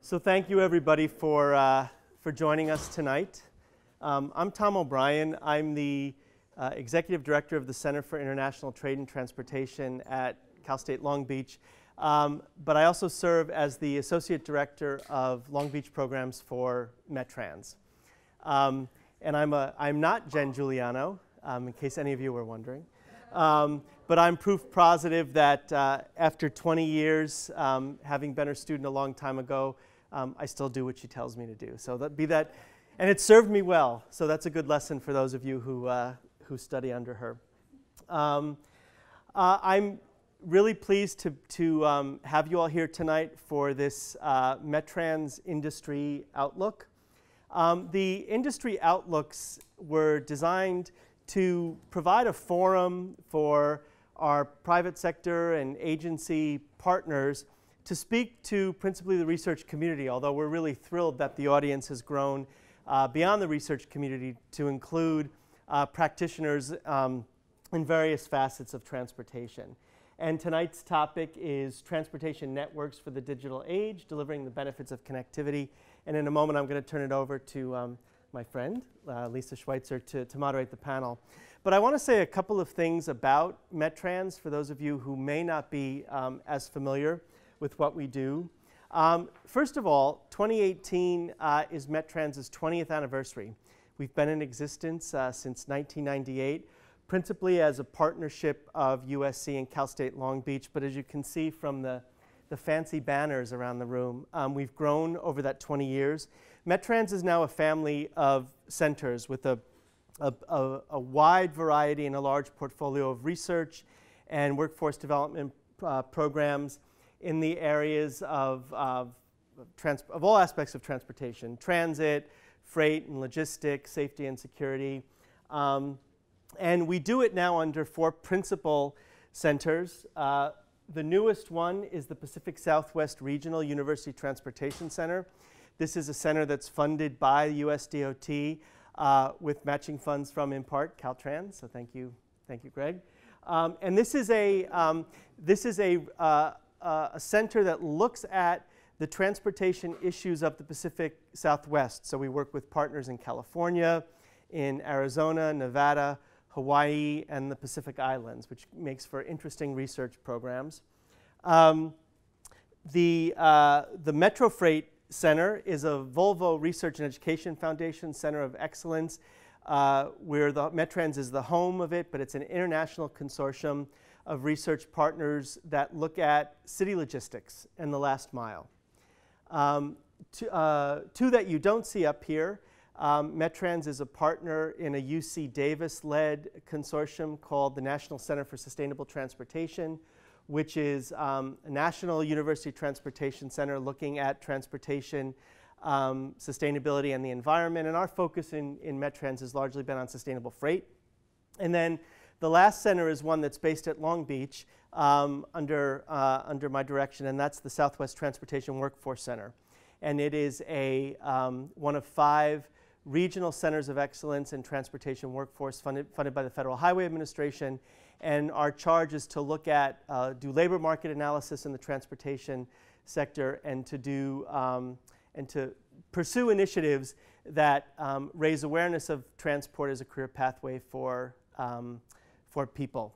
So thank you everybody for joining us tonight. I'm Tom O'Brien. I'm the Executive Director of the Center for International Trade and Transportation at Cal State Long Beach. But I also serve as the Associate Director of Long Beach Programs for METRANS. And I'm not Jen Giuliano, in case any of you were wondering. But I'm proof positive that after 20 years, having been her student a long time ago, I still do what she tells me to do. So and it served me well. So that's a good lesson for those of you who study under her. I'm really pleased to have you all here tonight for this METRANS Industry Outlook. The industry outlooks were designed to provide a forum for our private sector and agency partners to speak to principally the research community, although we're really thrilled that the audience has grown beyond the research community to include practitioners in various facets of transportation. And tonight's topic is transportation networks for the digital age, delivering the benefits of connectivity. And in a moment, I'm going to turn it over to my friend, Lisa Schweitzer, to moderate the panel. But I want to say a couple of things about METRANS for those of you who may not be as familiar with what we do. First of all, 2018 is METRANS' 20th anniversary. We've been in existence since 1998, principally as a partnership of USC and Cal State Long Beach. But as you can see from the fancy banners around the room, we've grown over that 20 years. METRANS is now a family of centers with a wide variety and a large portfolio of research and workforce development programs in the areas of all aspects of transportation: transit, freight and logistics, safety and security. And we do it now under 4 principal centers. The newest one is the Pacific Southwest Regional University Transportation Center. This is a center that's funded by the US DOT with matching funds from, in part, Caltrans. So thank you, Greg. And this is a center that looks at the transportation issues of the Pacific Southwest. So we work with partners in California, in Arizona, Nevada, Hawaii, and the Pacific Islands, which makes for interesting research programs. The Metro Freight Center is a Volvo Research and Education Foundation Center of Excellence, where the METRANS is the home of it, but it's an international consortium of research partners that look at city logistics and the last mile. Two that you don't see up here. METRANS is a partner in a UC Davis-led consortium called the National Center for Sustainable Transportation, which is a national university transportation center looking at transportation, sustainability, and the environment. And our focus in METRANS has largely been on sustainable freight. And then the last center is one that's based at Long Beach under my direction, and that's the Southwest Transportation Workforce Center. And it is one of 5 regional centers of excellence in transportation workforce funded by the Federal Highway Administration. And our charge is to look at, do labor market analysis in the transportation sector and to pursue initiatives that raise awareness of transport as a career pathway for people.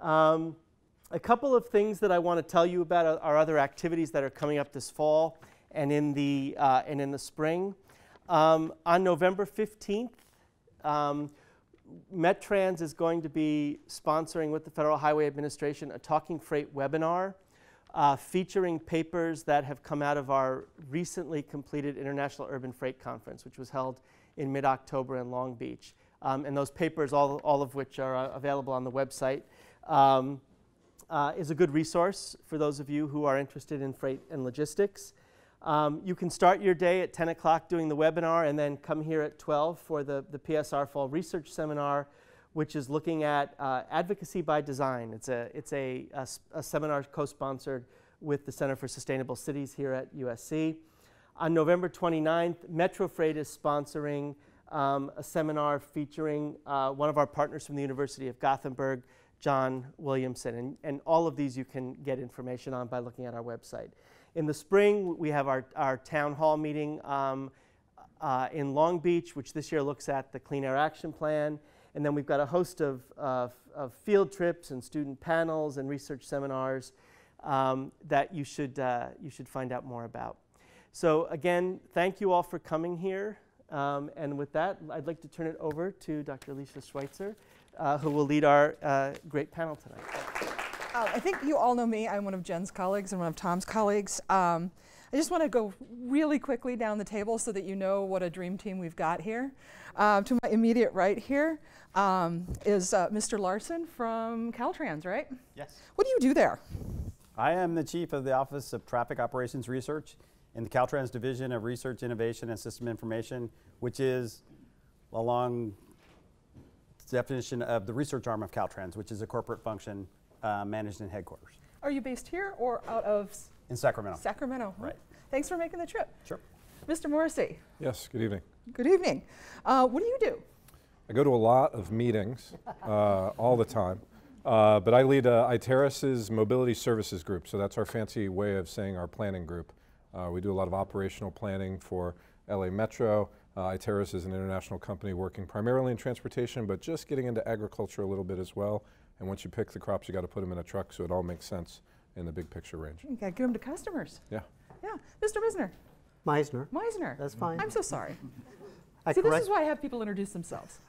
A couple of things that I want to tell you about are other activities that are coming up this fall and in the spring. On November 15th, METRANS is going to be sponsoring with the Federal Highway Administration a Talking Freight webinar featuring papers that have come out of our recently completed International Urban Freight Conference, which was held in mid-October in Long Beach. And those papers, all of which are available on the website, is a good resource for those of you who are interested in freight and logistics. You can start your day at 10 o'clock doing the webinar and then come here at 12 for the PSR Fall Research Seminar, which is looking at advocacy by design. It's a seminar co-sponsored with the Center for Sustainable Cities here at USC. On November 29th, Metro Freight is sponsoring a seminar featuring one of our partners from the University of Gothenburg, John Williamson. And all of these you can get information on by looking at our website. In the spring, we have our town hall meeting in Long Beach, which this year looks at the Clean Air Action Plan. And then we've got a host of field trips and student panels and research seminars that you should find out more about. So again, thank you all for coming here. And with that, I'd like to turn it over to Dr. Alicia Schweitzer, who will lead our great panel tonight. I think you all know me. I'm one of Jen's colleagues and one of Tom's colleagues. I just want to go really quickly down the table so that you know what a dream team we've got here. To my immediate right here is Mr. Larson from Caltrans, right? Yes. What do you do there? I am the chief of the Office of Traffic Operations Research in the Caltrans Division of Research, Innovation, and System Information, which is a long definition of the research arm of Caltrans, which is a corporate function managed in headquarters. Are you based here or out of? In Sacramento. Sacramento. Right. Thanks for making the trip. Sure. Mr. Morrissey. Yes, good evening. Good evening. What do you do? I go to a lot of meetings all the time, but I lead Iteris' Mobility Services Group, so that's our fancy way of saying our planning group. We do a lot of operational planning for LA Metro. Iteris is an international company working primarily in transportation, but just getting into agriculture a little bit as well. And once you pick the crops, you got to put them in a truck, so it all makes sense in the big picture range. You got to get them to customers. Yeah. Yeah. Mr. Misener. Meisner. Meisner. That's fine. I'm so sorry. I See, this correct- is why I have people introduce themselves.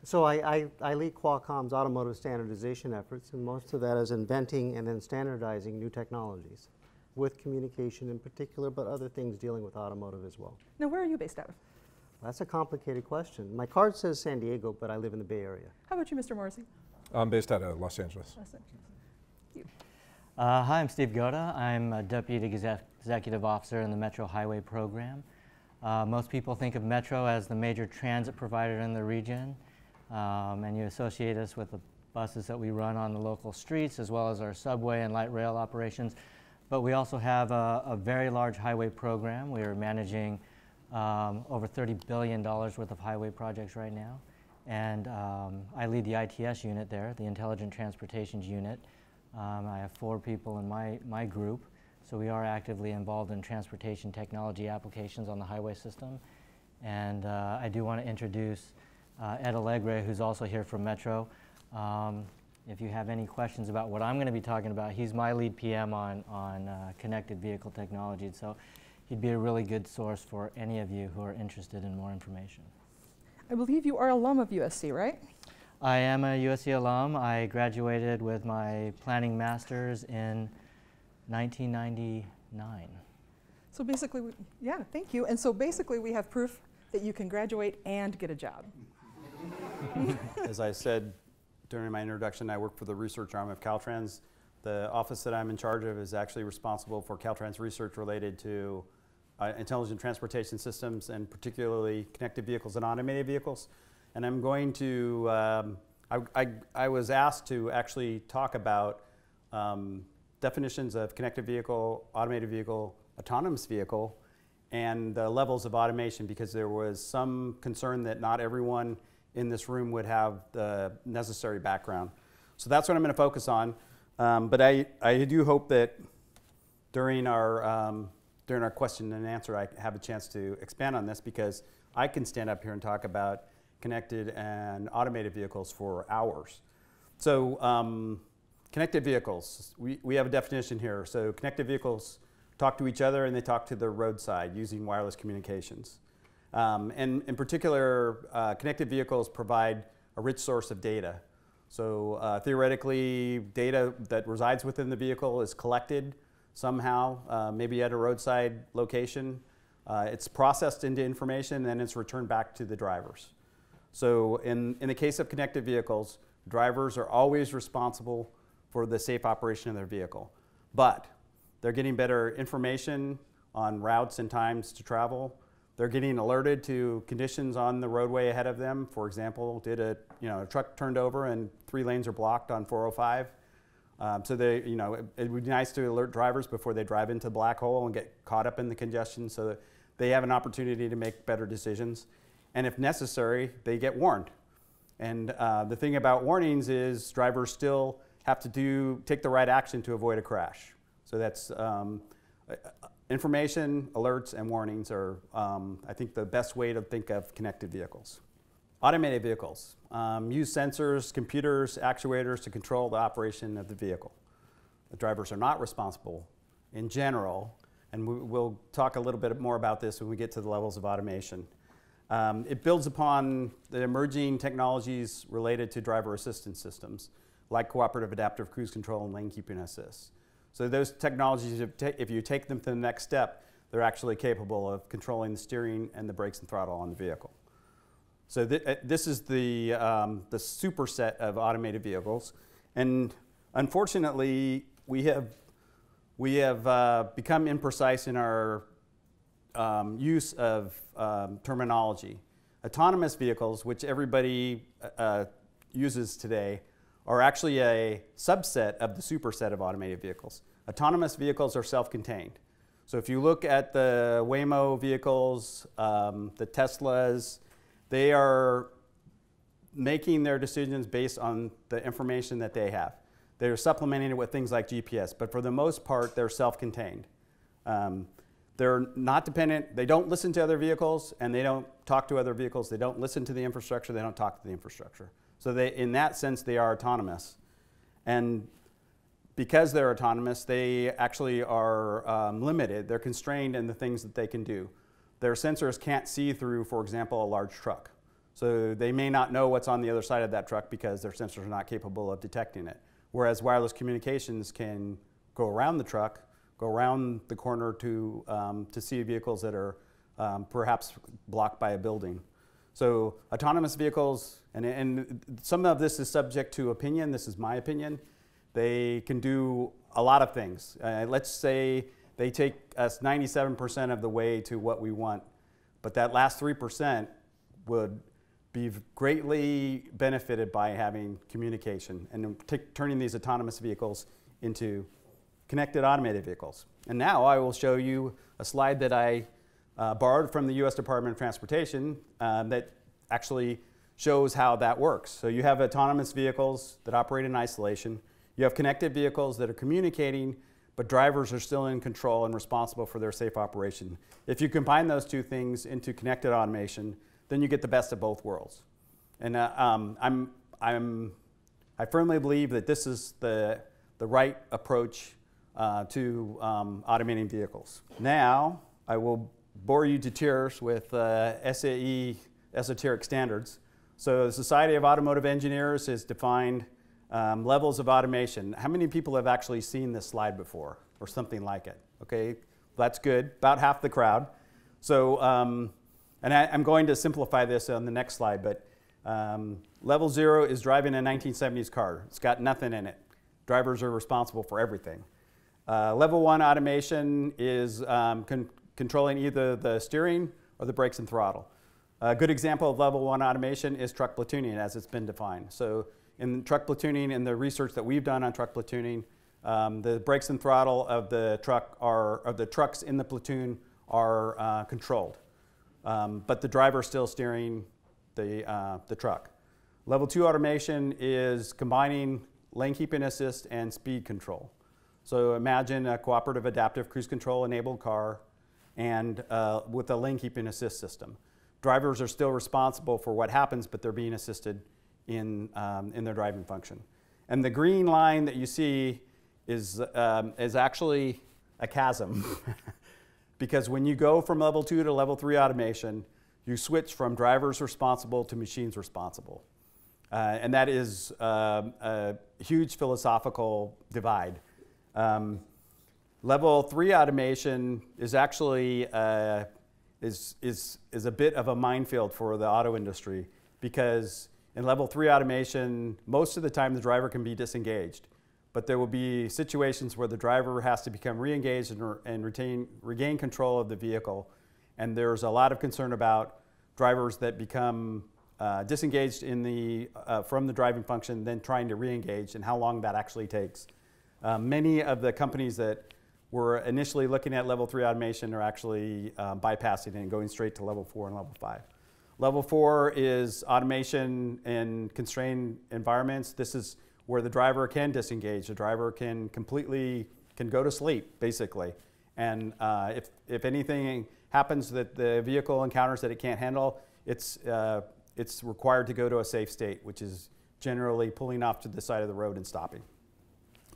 So I lead Qualcomm's automotive standardization efforts, and most of that is inventing and then standardizing new technologies with communication in particular, but other things dealing with automotive as well. Now, where are you based out of? That's a complicated question. My card says San Diego, but I live in the Bay Area. How about you, Mr. Morrissey? I'm based out of Los Angeles. Los Angeles. You. Hi, I'm Steve Gota. I'm a Deputy Executive Officer in the Metro Highway Program. Most people think of Metro as the major transit provider in the region, and you associate us with the buses that we run on the local streets, as well as our subway and light rail operations. But we also have a very large highway program. We are managing over $30 billion worth of highway projects right now. And I lead the ITS unit there, the Intelligent Transportation Unit. I have 4 people in my group, so we are actively involved in transportation technology applications on the highway system. And I do want to introduce Ed Allegre, who's also here from Metro. If you have any questions about what I'm going to be talking about, he's my lead PM on connected vehicle technology, so he'd be a really good source for any of you who are interested in more information. I believe you are alum of USC, right? I am a USC alum. I graduated with my planning master's in 1999. So basically, yeah, thank you. And so basically we have proof that you can graduate and get a job. As I said during my introduction, I work for the research arm of Caltrans. The office that I'm in charge of is actually responsible for Caltrans research related to intelligent transportation systems, and particularly connected vehicles and automated vehicles. And I'm going to, I was asked to actually talk about definitions of connected vehicle, automated vehicle, autonomous vehicle, and the levels of automation, because there was some concern that not everyone in this room would have the necessary background. So that's what I'm going to focus on. But I do hope that during our question and answer, I have a chance to expand on this, because I can stand up here and talk about connected and automated vehicles for hours. So connected vehicles, we have a definition here. So connected vehicles talk to each other and they talk to the roadside using wireless communications. And in particular, connected vehicles provide a rich source of data. So theoretically, data that resides within the vehicle is collected somehow, maybe at a roadside location. It's processed into information and then it's returned back to the drivers. So in the case of connected vehicles, drivers are always responsible for the safe operation of their vehicle. But they're getting better information on routes and times to travel. They're getting alerted to conditions on the roadway ahead of them. For example, did a truck turned over and 3 lanes are blocked on 405. So it would be nice to alert drivers before they drive into the black hole and get caught up in the congestion, so that they have an opportunity to make better decisions. And if necessary, they get warned. And the thing about warnings is drivers still have to take the right action to avoid a crash. So that's Information, alerts, and warnings are, I think, the best way to think of connected vehicles. Automated vehicles use sensors, computers, actuators to control the operation of the vehicle. The drivers are not responsible in general, and we'll talk a little bit more about this when we get to the levels of automation. It builds upon the emerging technologies related to driver assistance systems, like cooperative adaptive cruise control and lane keeping assist. So those technologies, if you take them to the next step, they're actually capable of controlling the steering and the brakes and throttle on the vehicle. So this is the superset of automated vehicles. And unfortunately, we have become imprecise in our use of terminology. Autonomous vehicles, which everybody uses today, are actually a subset of the superset of automated vehicles. Autonomous vehicles are self-contained. So if you look at the Waymo vehicles, the Teslas, they are making their decisions based on the information that they have. They're supplementing it with things like GPS, but for the most part, they're self-contained. They're not dependent, they don't listen to other vehicles, and they don't talk to other vehicles. They don't listen to the infrastructure, they don't talk to the infrastructure. So in that sense, they are autonomous. And because they're autonomous, they actually are limited. They're constrained in the things that they can do. Their sensors can't see through, for example, a large truck. So they may not know what's on the other side of that truck because their sensors are not capable of detecting it. Whereas wireless communications can go around the truck, go around the corner to see vehicles that are perhaps blocked by a building. So autonomous vehicles, and some of this is subject to opinion. This is my opinion. They can do a lot of things. Let's say they take us 97% of the way to what we want, but that last 3% would be greatly benefited by having communication and turning these autonomous vehicles into connected automated vehicles. And now I will show you a slide that I borrowed from the US Department of Transportation that actually shows how that works. So you have autonomous vehicles that operate in isolation. You have connected vehicles that are communicating, but drivers are still in control and responsible for their safe operation. If you combine those two things into connected automation, then you get the best of both worlds. And I firmly believe that this is the right approach to automating vehicles. Now, I will bore you to tears with SAE esoteric standards. So the Society of Automotive Engineers has defined levels of automation. How many people have actually seen this slide before or something like it? Okay, that's good, about half the crowd. So, and I'm going to simplify this on the next slide, but level 0 is driving a 1970s car. It's got nothing in it. Drivers are responsible for everything. Level 1 automation is controlling either the steering or the brakes and throttle. A good example of level 1 automation is truck platooning as it's been defined. So in truck platooning, in the research that we've done on truck platooning, the brakes and throttle of the truck of the trucks in the platoon are controlled, but the driver is still steering the truck. Level 2 automation is combining lane keeping assist and speed control. So imagine a cooperative adaptive cruise control enabled car and with a lane keeping assist system. Drivers are still responsible for what happens, but they're being assisted in their driving function. And the green line that you see is actually a chasm. Because when you go from level 2 to level 3 automation, you switch from drivers responsible to machines responsible. And that is a huge philosophical divide. Level 3 automation is actually is a bit of a minefield for the auto industry, because in level 3 automation, most of the time the driver can be disengaged, but there will be situations where the driver has to become re-engaged and regain control of the vehicle. And there's a lot of concern about drivers that become disengaged from the driving function, then trying to re-engage, and how long that actually takes. Many of the companies that were initially looking at level 3 automation are actually bypassing it and going straight to level 4 and level 5. Level 4 is automation in constrained environments. This is where the driver can disengage. The driver can go to sleep, basically, And if anything happens that the vehicle encounters that it can't handle, it's required to go to a safe state, which is generally pulling off to the side of the road and stopping.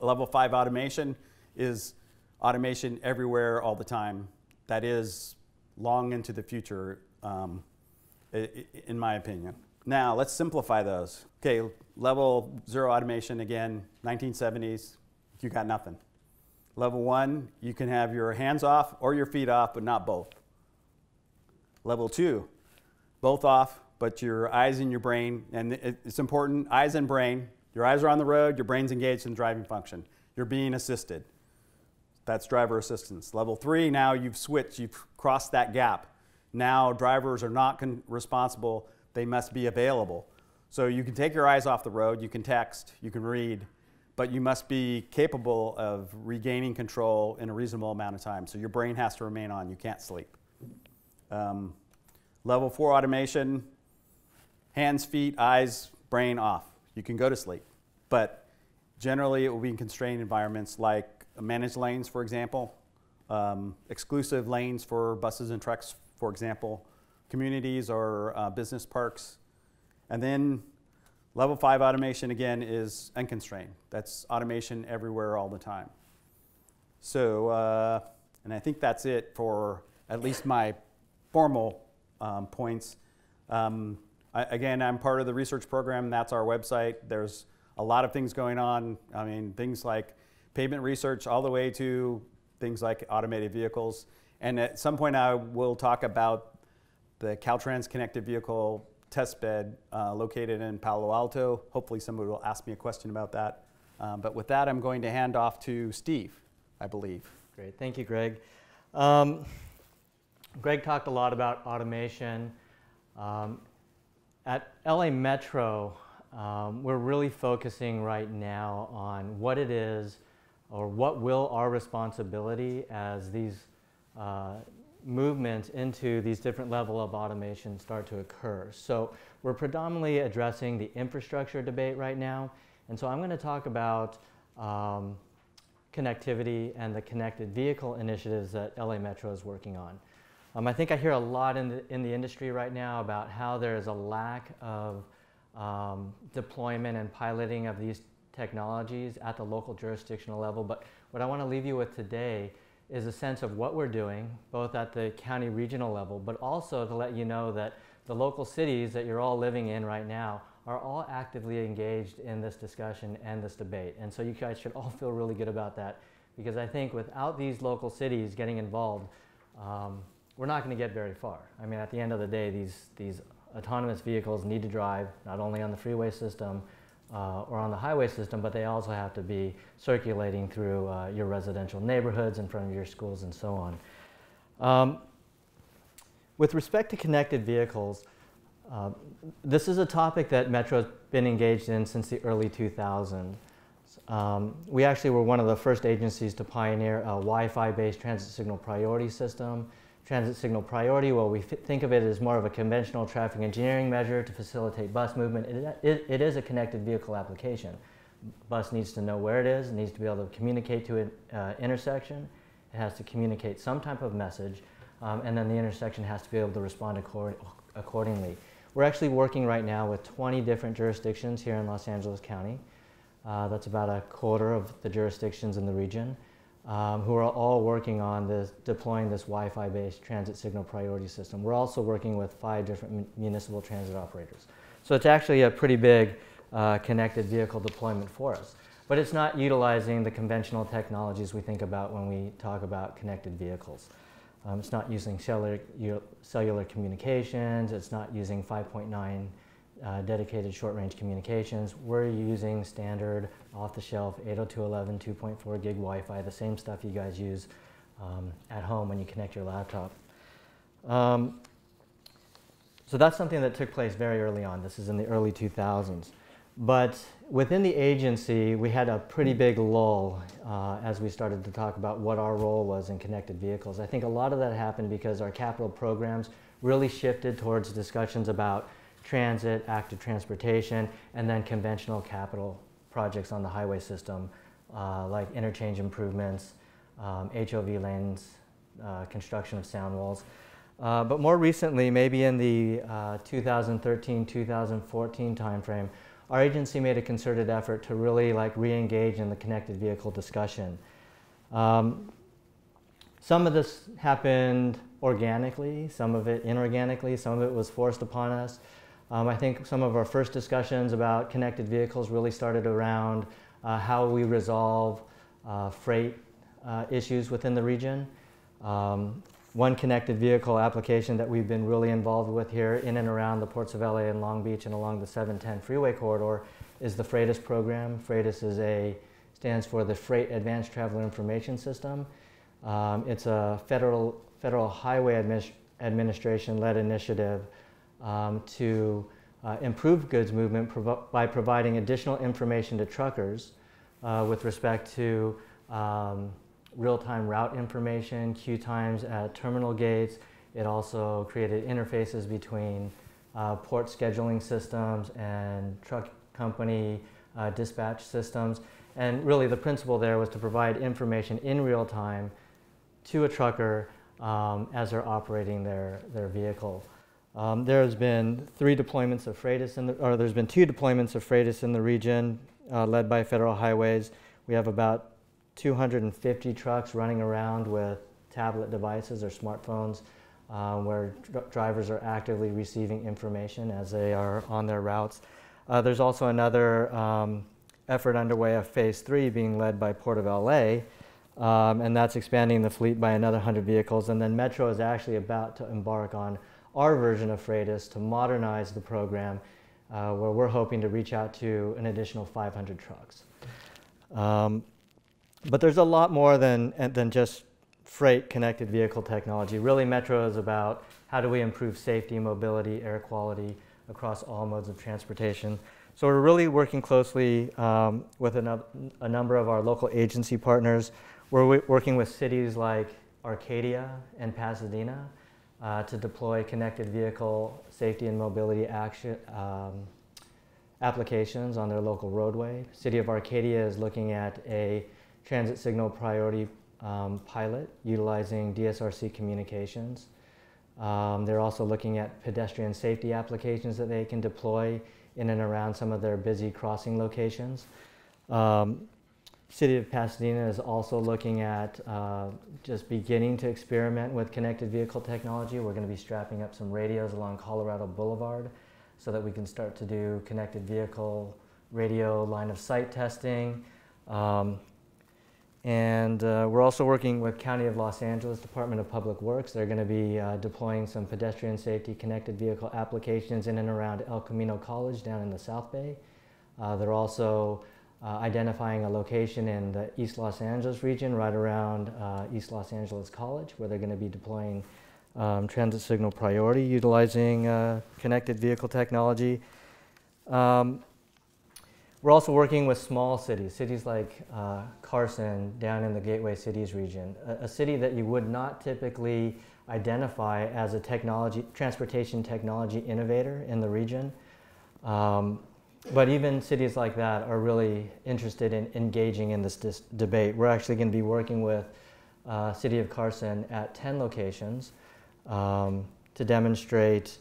Level 5 automation is automation everywhere all the time. That is long into the future, in my opinion. Now, let's simplify those. Okay, level 0 automation, again, 1970s, you got nothing. Level 1, you can have your hands off or your feet off, but not both. Level 2, both off, but your eyes and your brain, and it's important, eyes and brain. Your eyes are on the road, your brain's engaged in driving function. You're being assisted. That's driver assistance. Level 3, now you've switched, you've crossed that gap. Now drivers are not responsible, they must be available. So you can take your eyes off the road, you can text, you can read, but you must be capable of regaining control in a reasonable amount of time. So your brain has to remain on, you can't sleep. Level 4 automation, hands, feet, eyes, brain off. You can go to sleep. But generally it will be in constrained environments like managed lanes, for example, exclusive lanes for buses and trucks, for example, communities or business parks. And then level 5 automation, again, is unconstrained. That's automation everywhere all the time. So, and I think that's it for at least my formal points. Again, I'm part of the research program. That's our website. There's a lot of things going on. I mean, things like pavement research all the way to things like automated vehicles. And at some point I will talk about the Caltrans connected vehicle test bed located in Palo Alto. Hopefully somebody will ask me a question about that. But with that, I'm going to hand off to Steve, I believe. Great, thank you, Greg. Greg talked a lot about automation. At LA Metro, we're really focusing right now on what it is or what will our responsibility as these movements into these different levels of automation start to occur. So we're predominantly addressing the infrastructure debate right now. And so I'm going to talk about connectivity and the connected vehicle initiatives that LA Metro is working on. I think I hear a lot in the industry right now about how there is a lack of deployment and piloting of these technologies at the local jurisdictional level. But what I want to leave you with today is a sense of what we're doing, both at the county regional level, but also to let you know that the local cities that you're all living in right now are all actively engaged in this discussion and this debate. And so you guys should all feel really good about that, because I think without these local cities getting involved, we're not going to get very far. I mean, at the end of the day, these autonomous vehicles need to drive not only on the freeway system or on the highway system, but they also have to be circulating through your residential neighborhoods, in front of your schools, and so on. With respect to connected vehicles, this is a topic that Metro has been engaged in since the early 2000s. We actually were one of the first agencies to pioneer a Wi-Fi based transit signal priority system. Transit signal priority, well, we think of it as more of a conventional traffic engineering measure to facilitate bus movement. It is a connected vehicle application. Bus needs to know where it is, it needs to be able to communicate to an intersection, it has to communicate some type of message, and then the intersection has to be able to respond accordingly. We're actually working right now with 20 different jurisdictions here in Los Angeles County. That's about a quarter of the jurisdictions in the region. Who are all working on deploying this Wi-Fi based transit signal priority system. We're also working with 5 different municipal transit operators. So it's actually a pretty big connected vehicle deployment for us. But it's not utilizing the conventional technologies we think about when we talk about connected vehicles. It's not using cellular communications, it's not using 5.9 dedicated short-range communications. We're using standard off-the-shelf 802.11 2.4 gig Wi-Fi, the same stuff you guys use at home when you connect your laptop. So that's something that took place very early on. This is in the early 2000s. But within the agency, we had a pretty big lull as we started to talk about what our role was in connected vehicles. I think a lot of that happened because our capital programs really shifted towards discussions about transit, active transportation, and then conventional capital projects on the highway system, like interchange improvements, HOV lanes, construction of sound walls. But more recently, maybe in the 2013-2014 timeframe, our agency made a concerted effort to really re-engage in the connected vehicle discussion. Some of this happened organically, some of it inorganically, some of it was forced upon us. I think some of our first discussions about connected vehicles really started around how we resolve freight issues within the region. One connected vehicle application that we've been really involved with here in and around the ports of LA and Long Beach and along the 710 freeway corridor is the FREITIS program. FREITIS stands for the Freight Advanced Traveler Information System. It's a Federal Highway Administration-led initiative to improve goods movement by providing additional information to truckers with respect to real-time route information, queue times at terminal gates. It also created interfaces between port scheduling systems and truck company dispatch systems. And really the principle there was to provide information in real time to a trucker as they're operating their vehicle. There's been two deployments of FREITIS in the region led by Federal Highways. We have about 250 trucks running around with tablet devices or smartphones where drivers are actively receiving information as they are on their routes. There's also another effort underway of Phase 3 being led by Port of LA, and that's expanding the fleet by another 100 vehicles. And then Metro is actually about to embark on our version of FREITIS to modernize the program, where we're hoping to reach out to an additional 500 trucks. But there's a lot more than just freight connected vehicle technology. Really, Metro is about how do we improve safety, mobility, air quality across all modes of transportation. So we're really working closely with a number of our local agency partners. We're working with cities like Arcadia and Pasadena to deploy connected vehicle safety and mobility applications on their local roadway. City of Arcadia is looking at a transit signal priority pilot utilizing DSRC communications. They're also looking at pedestrian safety applications that they can deploy in and around some of their busy crossing locations. City of Pasadena is also looking at just beginning to experiment with connected vehicle technology. We're going to be strapping up some radios along Colorado Boulevard so that we can start to do connected vehicle radio line of sight testing. And we're also working with County of Los Angeles Department of Public Works. They're going to be deploying some pedestrian safety connected vehicle applications in and around El Camino College down in the South Bay. They're also identifying a location in the East Los Angeles region right around East Los Angeles College, where they're going to be deploying transit signal priority utilizing connected vehicle technology. We're also working with small cities, cities like Carson down in the Gateway Cities region, a city that you would not typically identify as a transportation technology innovator in the region. But even cities like that are really interested in engaging in this debate. We're actually going to be working with City of Carson at 10 locations to demonstrate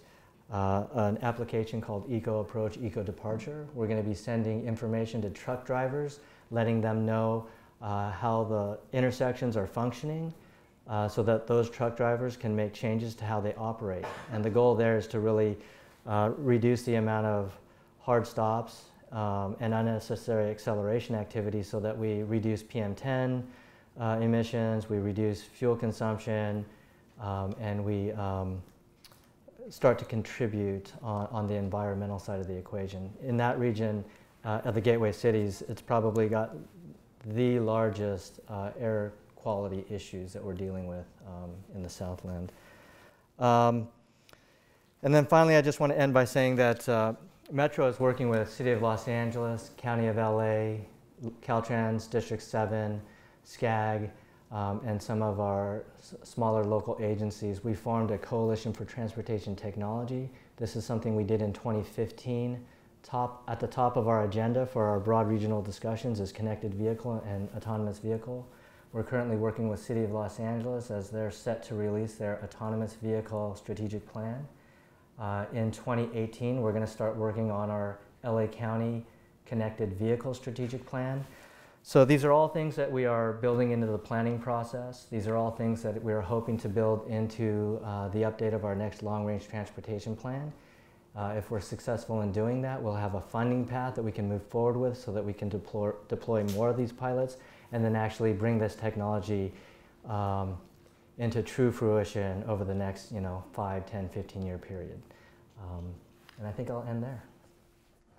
an application called Eco Approach, Eco Departure. We're going to be sending information to truck drivers, letting them know how the intersections are functioning so that those truck drivers can make changes to how they operate. And the goal there is to really reduce the amount of hard stops and unnecessary acceleration activities so that we reduce PM10 emissions, we reduce fuel consumption, and we start to contribute on the environmental side of the equation. In that region of the gateway cities, it's probably got the largest air quality issues that we're dealing with in the Southland. And then finally, I just want to end by saying that Metro is working with City of Los Angeles, County of LA, Caltrans, District 7, SCAG, and some of our smaller local agencies. We formed a Coalition for Transportation Technology. This is something we did in 2015. At the top of our agenda for our broad regional discussions is connected vehicle and autonomous vehicle. We're currently working with City of Los Angeles as they're set to release their autonomous vehicle strategic plan. In 2018, we're going to start working on our LA County connected vehicle strategic plan. So these are all things that we are building into the planning process. These are all things that we are hoping to build into the update of our next long-range transportation plan. If we're successful in doing that, we'll have a funding path that we can move forward with so that we can deploy more of these pilots and then actually bring this technology into true fruition over the next 5, 10, 15-year period. And I think I'll end there.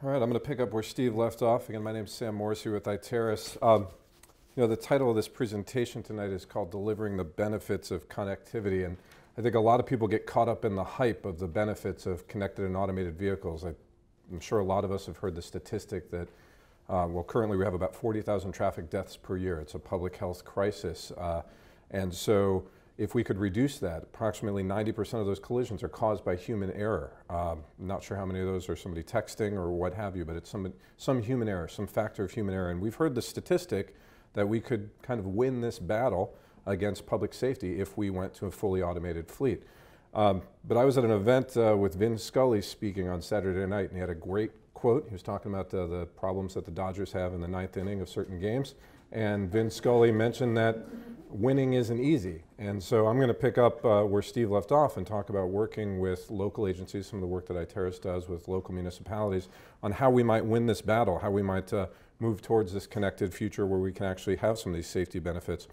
All right, I'm going to pick up where Steve left off. Again, my name is Sam Morrissey with Iteris. The title of this presentation tonight is called Delivering the Benefits of Connectivity. And I think a lot of people get caught up in the hype of the benefits of connected and automated vehicles. I'm sure a lot of us have heard the statistic that, well, currently we have about 40,000 traffic deaths per year. It's a public health crisis. And so if we could reduce that, approximately 90% of those collisions are caused by human error. I'm not sure how many of those are somebody texting or what have you, but it's some human error, some factor of human error. And we've heard the statistic that we could kind of win this battle against public safety if we went to a fully automated fleet. But I was at an event with Vin Scully speaking on Saturday night, and he had a great quote. He was talking about the problems that the Dodgers have in the 9th inning of certain games. And Vin Scully mentioned that winning isn't easy. And so I'm going to pick up where Steve left off and talk about working with local agencies, some of the work that Iteris does with local municipalities, on how we might win this battle, how we might move towards this connected future where we can actually have some of these safety benefits.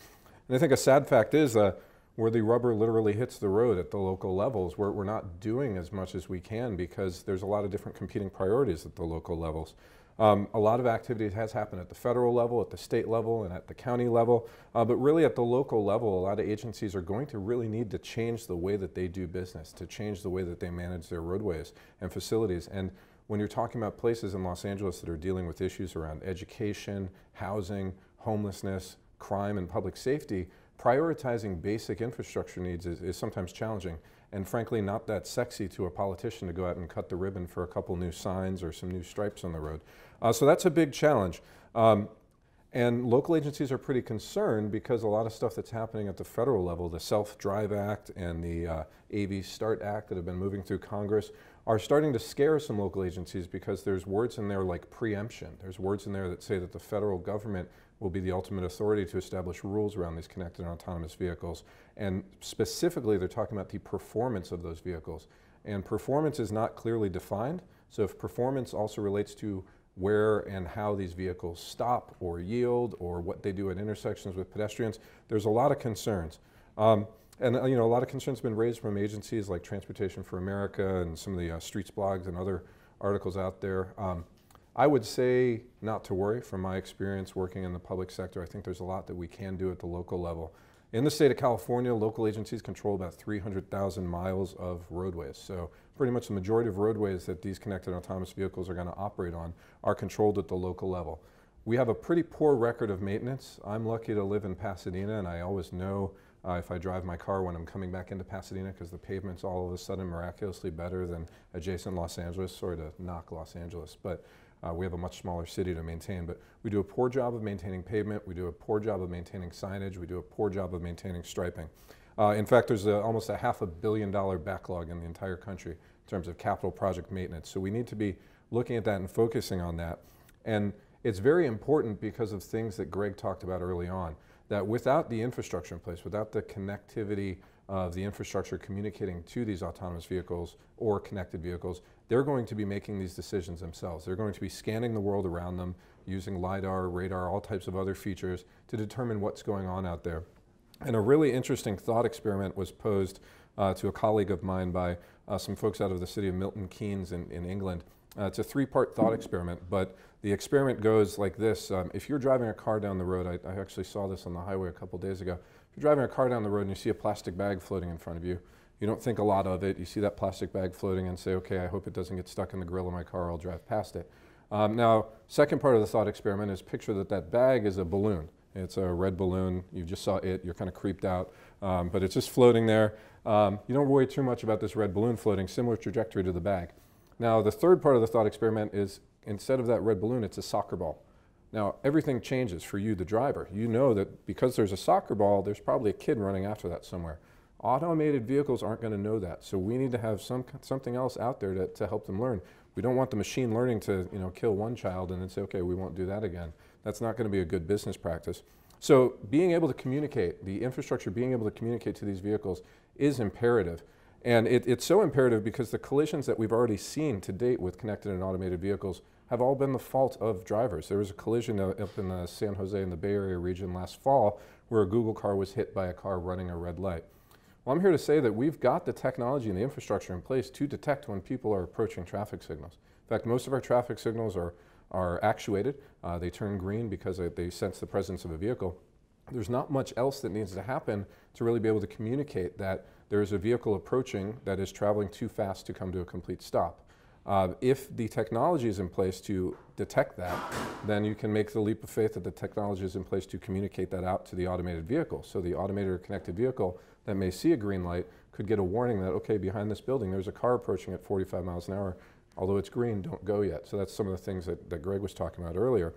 And I think a sad fact is where the rubber literally hits the road at the local levels, we're not doing as much as we can because there's a lot of different competing priorities at the local levels. A lot of activity has happened at the federal level, at the state level, and at the county level, but really at the local level, a lot of agencies are going to really need to change the way that they do business, to change the way that they manage their roadways and facilities. And when you're talking about places in Los Angeles that are dealing with issues around education, housing, homelessness, crime, and public safety, prioritizing basic infrastructure needs is sometimes challenging, and frankly not that sexy to a politician to go out and cut the ribbon for a couple new signs or some new stripes on the road. So that's a big challenge. And local agencies are pretty concerned because a lot of stuff that's happening at the federal level, the Self-Drive Act and the AV Start Act that have been moving through Congress, are starting to scare some local agencies because there's words in there like preemption. There's words in there that say that the federal government will be the ultimate authority to establish rules around these connected and autonomous vehicles. And specifically, they're talking about the performance of those vehicles. And performance is not clearly defined. So if performance also relates to where and how these vehicles stop or yield or what they do at intersections with pedestrians, there's a lot of concerns. And a lot of concerns have been raised from agencies like Transportation for America and some of the Streets blogs and other articles out there. I would say not to worry from my experience working in the public sector. I think there's a lot that we can do at the local level. In the state of California, local agencies control about 300,000 miles of roadways. So pretty much the majority of roadways that these connected autonomous vehicles are going to operate on are controlled at the local level. We have a pretty poor record of maintenance. I'm lucky to live in Pasadena, and I always know if I drive my car when I'm coming back into Pasadena because the pavement's all of a sudden miraculously better than adjacent Los Angeles. Sorry to knock Los Angeles, but we have a much smaller city to maintain, but we do a poor job of maintaining pavement, we do a poor job of maintaining signage, we do a poor job of maintaining striping. In fact, there's almost a $500 million backlog in the entire country in terms of capital project maintenance. So we need to be looking at that and focusing on that. And it's very important because of things that Greg talked about early on, that without the infrastructure in place, without the connectivity of the infrastructure communicating to these autonomous vehicles or connected vehicles, they're going to be making these decisions themselves. They're going to be scanning the world around them, using LiDAR, radar, all types of other features to determine what's going on out there. And a really interesting thought experiment was posed to a colleague of mine by some folks out of the city of Milton Keynes in England. It's a 3-part thought experiment, but the experiment goes like this. If you're driving a car down the road, I actually saw this on the highway a couple days ago. If you're driving a car down the road and you see a plastic bag floating in front of you, you don't think a lot of it. You see that plastic bag floating and say, okay, I hope it doesn't get stuck in the grill of my car, I'll drive past it. Now, second part of the thought experiment is picture that bag is a balloon. It's a red balloon. You just saw it. You're kind of creeped out, but it's just floating there. You don't worry too much about this red balloon floating, similar trajectory to the bag. Now, the third part of the thought experiment is instead of that red balloon, it's a soccer ball. Now, everything changes for you, the driver. You know that because there's a soccer ball, there's probably a kid running after that somewhere. Automated vehicles aren't going to know that, so we need to have something else out there to help them learn. We don't want the machine learning to kill one child and then say, okay, we won't do that again. That's not going to be a good business practice. So being able to communicate, the infrastructure being able to communicate to these vehicles is imperative. And it's so imperative because the collisions that we've already seen to date with connected and automated vehicles have all been the fault of drivers. There was a collision up in the San Jose in the Bay Area region last fall where a Google car was hit by a car running a red light. Well, I'm here to say that we've got the technology and the infrastructure in place to detect when people are approaching traffic signals. In fact, most of our traffic signals are actuated. They turn green because they sense the presence of a vehicle. There's not much else that needs to happen to really be able to communicate that there is a vehicle approaching that is traveling too fast to come to a complete stop. If the technology is in place to detect that, then you can make the leap of faith that the technology is in place to communicate that out to the automated vehicle. So the automated or connected vehicle that may see a green light could get a warning that, okay, behind this building there's a car approaching at 45 miles an hour. Although it's green, don't go yet. So that's some of the things that Greg was talking about earlier,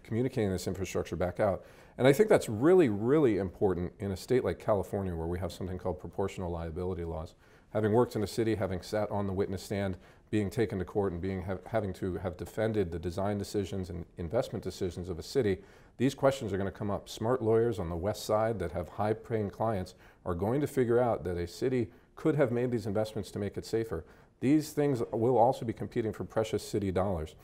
communicating this infrastructure back out. And I think that's really, really important in a state like California where we have something called proportional liability laws. Having worked in a city, having sat on the witness stand, being taken to court and having to have defended the design decisions and investment decisions of a city, these questions are going to come up. Smart lawyers on the west side that have high-paying clients are going to figure out that a city could have made these investments to make it safer. These things will also be competing for precious city dollars.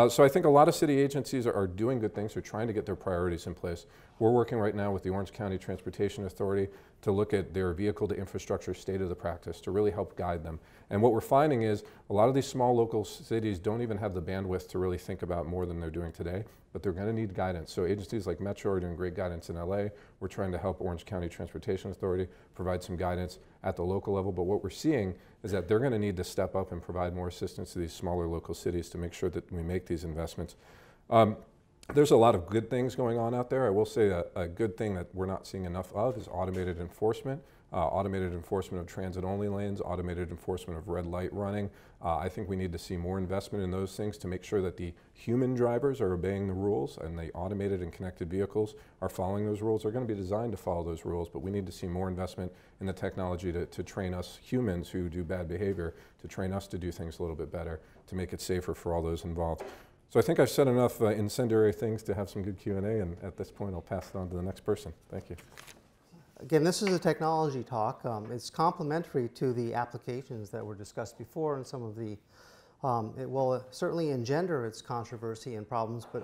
So I think a lot of city agencies are doing good things. They're trying to get their priorities in place. We're working right now with the Orange County Transportation Authority to look at their vehicle to infrastructure state of the practice to really help guide them. And what we're finding is a lot of these small local cities don't even have the bandwidth to really think about more than they're doing today, but they're going to need guidance. So agencies like Metro are doing great guidance in LA. We're trying to help Orange County Transportation Authority provide some guidance at the local level, but what we're seeing is that they're going to need to step up and provide more assistance to these smaller local cities to make sure that we make these investments. There's a lot of good things going on out there. I will say a good thing that we're not seeing enough of is automated enforcement. Automated enforcement of transit-only lanes, automated enforcement of red light running. I think we need to see more investment in those things to make sure that the human drivers are obeying the rules and the automated and connected vehicles are following those rules. They're going to be designed to follow those rules, but we need to see more investment in the technology to train us humans who do bad behavior, to train us to do things a little bit better, to make it safer for all those involved. So I think I've said enough incendiary things to have some good Q&A, and at this point I'll pass it on to the next person. Thank you. Again, this is a technology talk. It's complementary to the applications that were discussed before, and some of the, it will certainly engender its controversy and problems, but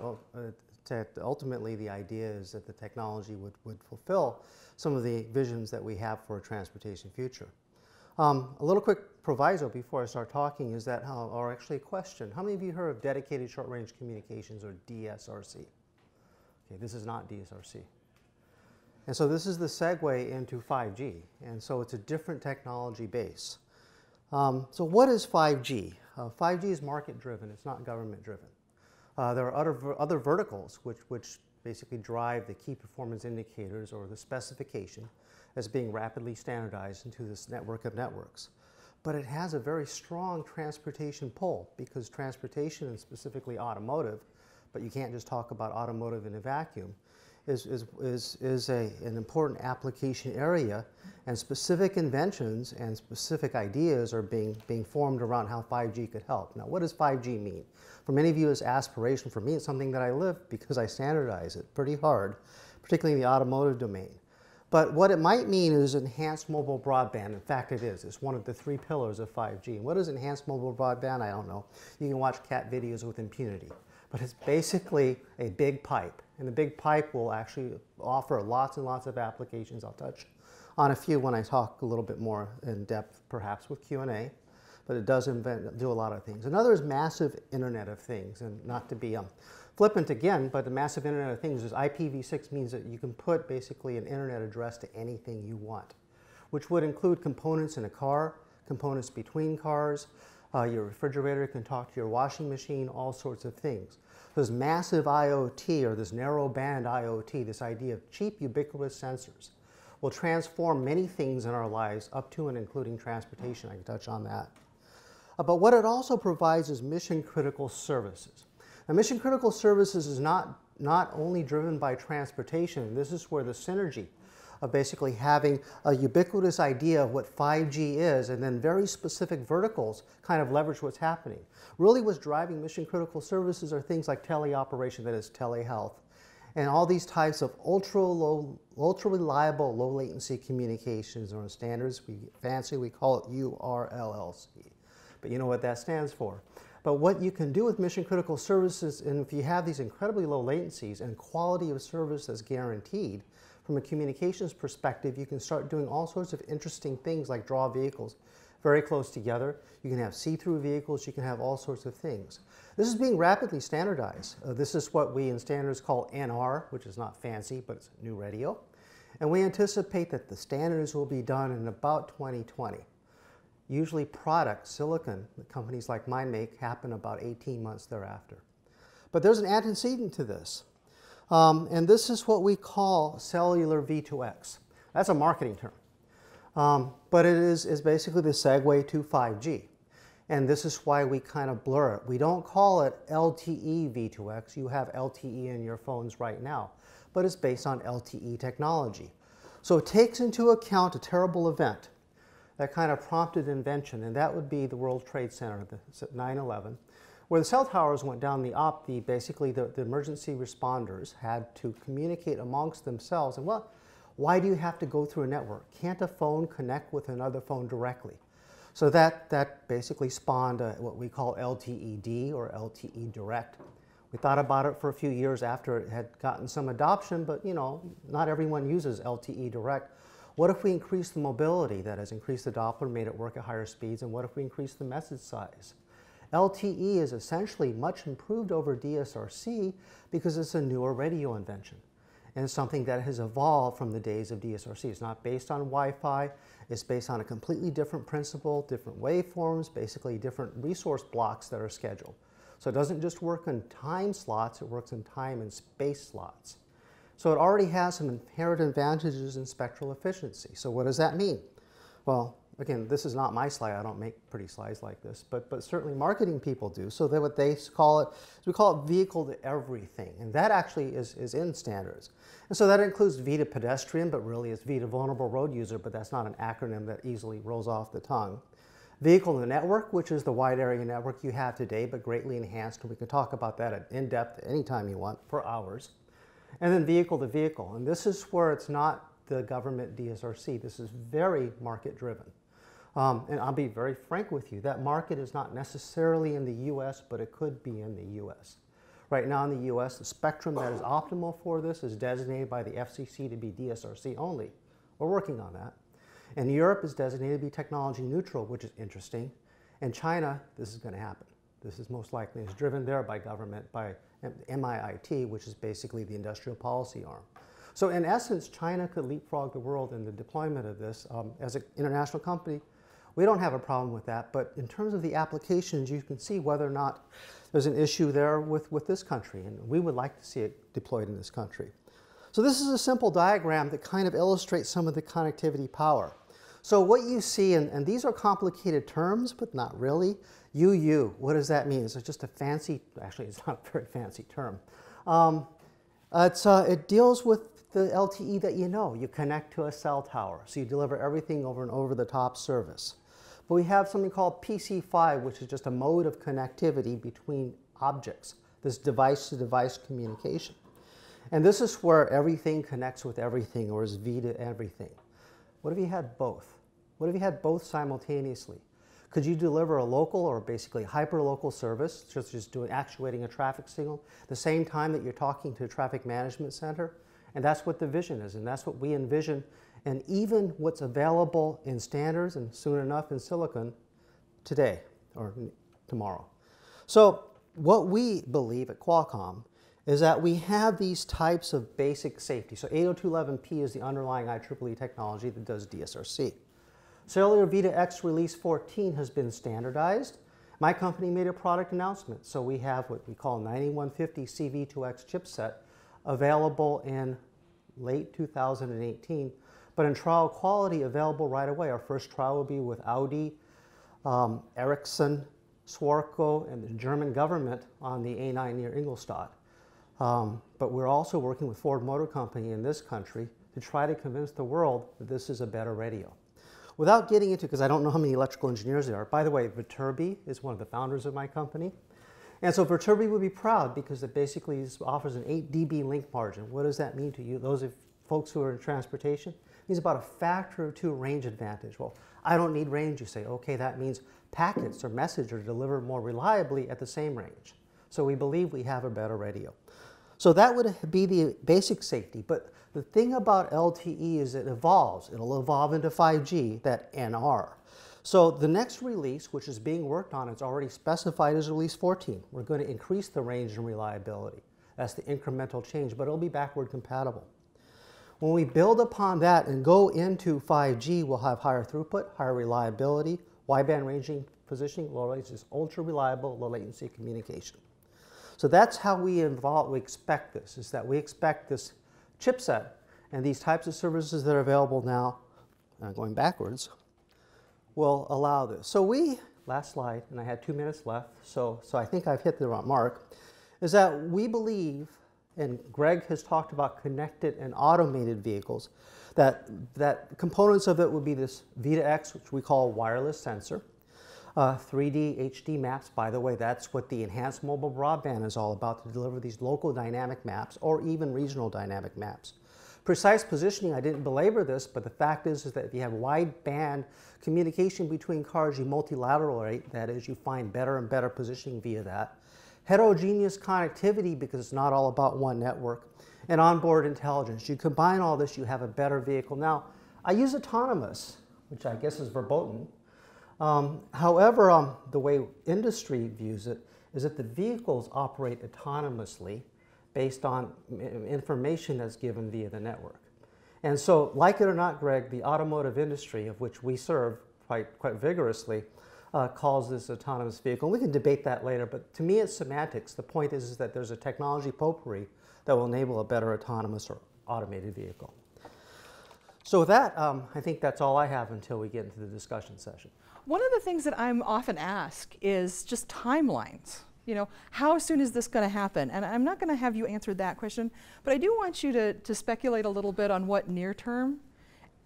ultimately the idea is that the technology would fulfill some of the visions that we have for a transportation future. A little quick proviso before I start talking is that, or actually a question, how many of you heard of dedicated short-range communications, or DSRC? Okay, this is not DSRC. And so this is the segue into 5G, and so it's a different technology base. So what is 5G? 5G is market-driven, it's not government-driven. There are other verticals which basically drive the key performance indicators or the specification as being rapidly standardized into this network of networks. But it has a very strong transportation pull, because transportation, and specifically automotive, but you can't just talk about automotive in a vacuum, is an important application area, and specific inventions and specific ideas are being formed around how 5G could help. Now, what does 5G mean? For many of you, it's aspiration. For me, it's something that I live because I standardize it pretty hard, particularly in the automotive domain. But what it might mean is enhanced mobile broadband. In fact, it is. It's one of the 3 pillars of 5G. And what is enhanced mobile broadband? I don't know. You can watch cat videos with impunity. But it's basically a big pipe. And the big pipe will actually offer lots and lots of applications. I'll touch on a few when I talk a little bit more in depth, perhaps with Q&A. But it does do a lot of things. Another is massive Internet of Things. And not to be flippant again, but the massive Internet of Things is IPv6 means that you can put basically an Internet address to anything you want, which would include components in a car, components between cars. Your refrigerator can talk to your washing machine, all sorts of things. This massive IoT, or this narrow band IoT, this idea of cheap, ubiquitous sensors, will transform many things in our lives, up to and including transportation. I can touch on that. But what it also provides is mission-critical services. Now, mission-critical services is not not only driven by transportation. This is where the synergy of basically having a ubiquitous idea of what 5G is and then very specific verticals kind of leverage what's happening. Really what's driving mission critical services are things like teleoperation, that is telehealth, and all these types of ultra reliable, low latency communications or standards. We call it URLLC. But you know what that stands for. But what you can do with mission critical services, and if you have these incredibly low latencies and quality of service that's guaranteed, from a communications perspective, you can start doing all sorts of interesting things like draw vehicles very close together. You can have see-through vehicles. You can have all sorts of things. This is being rapidly standardized. This is what we in standards call NR, which is not fancy, but it's new radio. And we anticipate that the standards will be done in about 2020. Usually product, silicon, that companies like mine make, happen about 18 months thereafter. But there's an antecedent to this. And this is what we call cellular V2X. That's a marketing term. But it is basically the segue to 5G. And this is why we kind of blur it. We don't call it LTE V2X. You have LTE in your phones right now. But it's based on LTE technology. So it takes into account a terrible event that kind of prompted invention. And that would be the World Trade Center, the 9/11. Where the cell towers went down, basically the emergency responders had to communicate amongst themselves. And why do you have to go through a network? Can't a phone connect with another phone directly? So that basically spawned what we call LTE-D or LTE Direct. We thought about it for a few years after it had gotten some adoption, but you know, not everyone uses LTE Direct. What if we increase the mobility, that is, increase the Doppler, made it work at higher speeds, and what if we increase the message size? LTE is essentially much improved over DSRC because it's a newer radio invention and something that has evolved from the days of DSRC. It's not based on Wi-Fi. It's based on a completely different principle, different waveforms, basically different resource blocks that are scheduled. So it doesn't just work in time slots, it works in time and space slots. So it already has some inherent advantages in spectral efficiency. So what does that mean? Well, again, this is not my slide. I don't make pretty slides like this, but certainly marketing people do. So what they call it, we call it vehicle to everything, and that actually is in standards. And so that includes V to pedestrian, but really it's V to vulnerable road user, but that's not an acronym that easily rolls off the tongue. Vehicle to network, which is the wide area network you have today, but greatly enhanced, and we can talk about that in depth anytime you want, for hours. And then vehicle to vehicle, and this is where it's not the government DSRC. This is very market driven. And I'll be very frank with you, that market is not necessarily in the US, but it could be in the US. Right now in the US, the spectrum that is optimal for this is designated by the FCC to be DSRC only. We're working on that. And Europe is designated to be technology neutral, which is interesting. In China, this is going to happen. This is most likely, it's driven there by government, by MIIT, which is basically the industrial policy arm. So in essence, China could leapfrog the world in the deployment of this. As an international company, we don't have a problem with that, but in terms of the applications, you can see whether or not there's an issue there with this country, and we would like to see it deployed in this country. So this is a simple diagram that kind of illustrates some of the connectivity power. So what you see, and these are complicated terms, but not really. UU, what does that mean? It's just a fancy, actually it's not a very fancy term. It deals with the LTE that you know. You connect to a cell tower, so you deliver everything over an over-the-top service. But we have something called PC5, which is just a mode of connectivity between objects, this device-to-device communication. And this is where everything connects with everything, or is V to everything. What if you had both? What if you had both simultaneously? Could you deliver a local or basically hyper-local service, such as actuating a traffic signal, the same time that you're talking to a traffic management center? And that's what the vision is, and that's what we envision. And even what's available in standards and soon enough in silicon today or tomorrow. So what we believe at Qualcomm is that we have these types of basic safety. So 802.11p is the underlying IEEE technology that does DSRC. Cellular V2X release 14 has been standardized. My company made a product announcement. So we have what we call 9150 CV2X chipset available in late 2018, but in trial quality available right away. Our first trial will be with Audi, Ericsson, Swarco, and the German government on the A9 near Ingolstadt. But we're also working with Ford Motor Company in this country to try to convince the world that this is a better radio. Without getting into, because I don't know how many electrical engineers there are. By the way, Viterbi is one of the founders of my company. And so Viterbi would be proud because it basically offers an 8 dB link margin. What does that mean to you? Those of folks who are in transportation? It means about a factor of 2 range advantage. Well, I don't need range. You say, okay, that means packets or messages are delivered more reliably at the same range. So we believe we have a better radio. So that would be the basic safety. But the thing about LTE is it evolves. It'll evolve into 5G, that NR. So the next release, which is being worked on, it's already specified as release 14. We're going to increase the range and reliability. That's the incremental change, but it'll be backward compatible. When we build upon that and go into 5G, we'll have higher throughput, higher reliability, wideband ranging positioning, low latency, ultra reliable, low latency communication. So that's how we expect this, is that we expect this chipset and these types of services that are available now, going backwards, will allow this. So last slide, and I had 2 minutes left, so I think I've hit the mark, is that we believe, and Greg has talked about connected and automated vehicles, that components of it would be this V2X, which we call wireless sensor, 3D HD maps. By the way, that's what the enhanced mobile broadband is all about, to deliver these local dynamic maps or even regional dynamic maps. Precise positioning, I didn't belabor this, but the fact is that if you have wideband communication between cars, you multilaterate, that is, you find better and better positioning via that. Heterogeneous connectivity, because it's not all about one network, and onboard intelligence. You combine all this, you have a better vehicle. Now, I use autonomous, which I guess is verboten. However, the way industry views it is that the vehicles operate autonomously based on information that's given via the network. And so, like it or not, Greg, the automotive industry, of which we serve quite vigorously, calls this autonomous vehicle. And we can debate that later, but to me it's semantics. The point is that there's a technology potpourri that will enable a better autonomous or automated vehicle. So with that, I think that's all I have until we get into the discussion session. One of the things that I'm often asked is just timelines. You know, how soon is this going to happen? And I'm not going to have you answer that question, but I do want you to speculate a little bit on what near term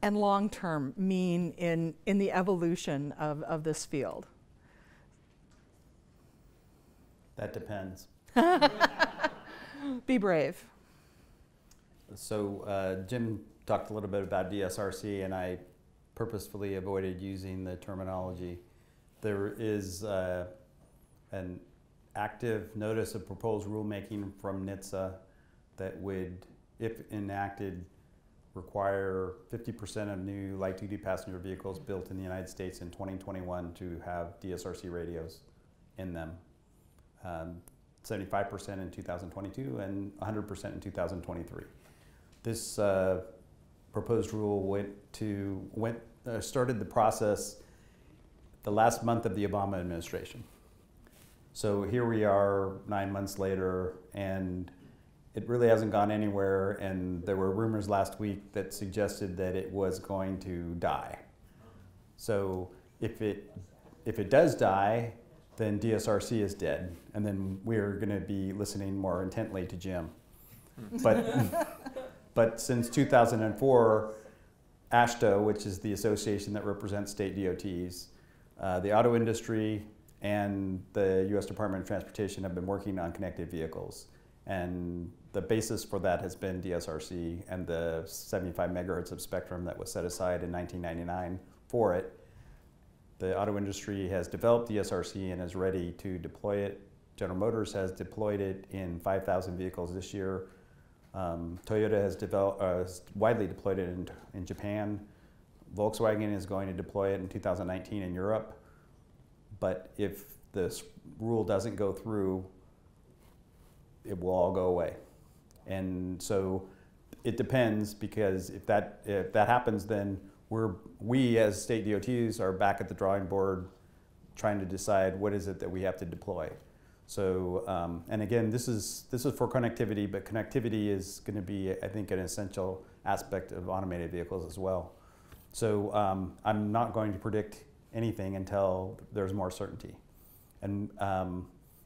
and long term mean in the evolution of this field. That depends. Be brave. So Jim talked a little bit about DSRC, and I purposefully avoided using the terminology. There is an active notice of proposed rulemaking from NHTSA that would, if enacted, require 50% of new light-duty passenger vehicles built in the United States in 2021 to have DSRC radios in them. 75% in 2022 and 100% in 2023. This proposed rule started the process the last month of the Obama administration. So here we are 9 months later, and it really hasn't gone anywhere, and there were rumors last week that suggested that it was going to die. So if it does die, then DSRC is dead, and then we're going to be listening more intently to Jim. But since 2004, AASHTO, which is the association that represents state DOTs, the auto industry, and the U.S. Department of Transportation have been working on connected vehicles. And the basis for that has been DSRC and the 75 megahertz of spectrum that was set aside in 1999 for it. The auto industry has developed DSRC and is ready to deploy it. General Motors has deployed it in 5,000 vehicles this year. Toyota has widely deployed it in Japan. Volkswagen is going to deploy it in 2019 in Europe. But if this rule doesn't go through, it will all go away. And so it depends, because if that happens, then we as state DOTs are back at the drawing board trying to decide what is it that we have to deploy. So, and again, this is for connectivity, but connectivity is going to be, I think, an essential aspect of automated vehicles as well. So I'm not going to predict anything until there's more certainty. And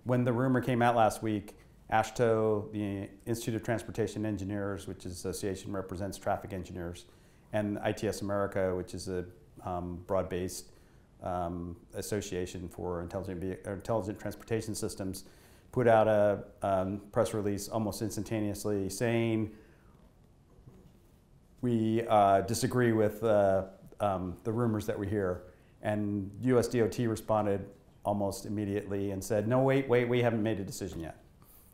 when the rumor came out last week, AASHTO, the Institute of Transportation Engineers, which is association represents traffic engineers, and ITS America, which is a broad-based association for intelligent transportation systems, put out a press release almost instantaneously saying we disagree with the rumors that we hear. And US DOT responded almost immediately and said, no, wait, we haven't made a decision yet.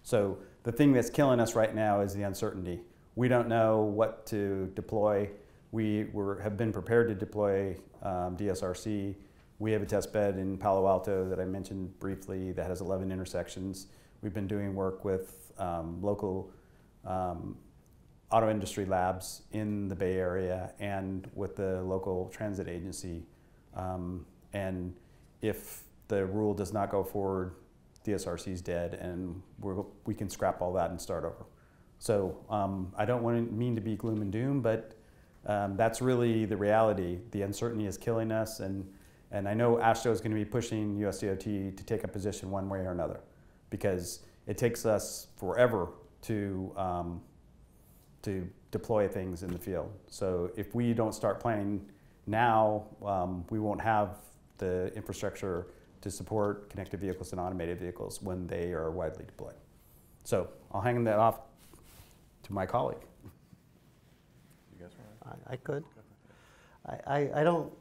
So the thing that's killing us right now is the uncertainty. We don't know what to deploy. We have been prepared to deploy DSRC. We have a test bed in Palo Alto that I mentioned briefly that has 11 intersections. We've been doing work with local auto industry labs in the Bay Area and with the local transit agency. And if the rule does not go forward, DSRC is dead, and we can scrap all that and start over. So I don't mean to be gloom and doom, but that's really the reality. The uncertainty is killing us, and I know AASHTO is going to be pushing USDOT to take a position one way or another, because it takes us forever to deploy things in the field. So if we don't start planning now, we won't have the infrastructure to support connected vehicles and automated vehicles when they are widely deployed. So I'll hang that off to my colleague. You guys want to? I could. I don't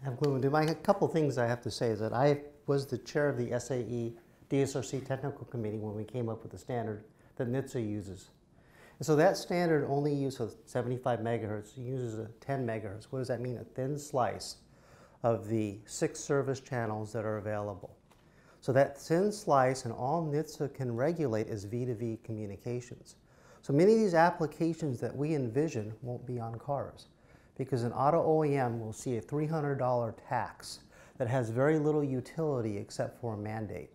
have gloom and doom. A couple things I have to say is that I was the chair of the SAE DSRC technical committee when we came up with the standard that NHTSA uses. And so that standard only uses 75 megahertz, uses a 10 megahertz. What does that mean? A thin slice of the 6 service channels that are available. So that thin slice, and all NHTSA can regulate is V2V communications. So many of these applications that we envision won't be on cars, because an auto OEM will see a $300 tax that has very little utility except for a mandate.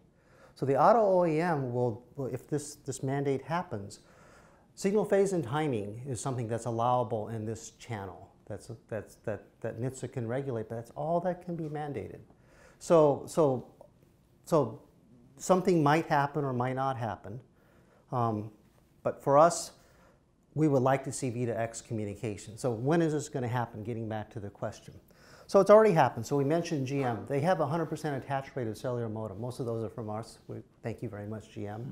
So the auto OEM will if this mandate happens, signal phase and timing is something that's allowable in this channel. That NHTSA can regulate, but that's all that can be mandated. So something might happen or might not happen. But for us, we would like to see V2X communication. So when is this going to happen, getting back to the question? So it's already happened. So we mentioned GM. They have a 100% attach rate of cellular modem. Most of those are from us. Thank you very much, GM.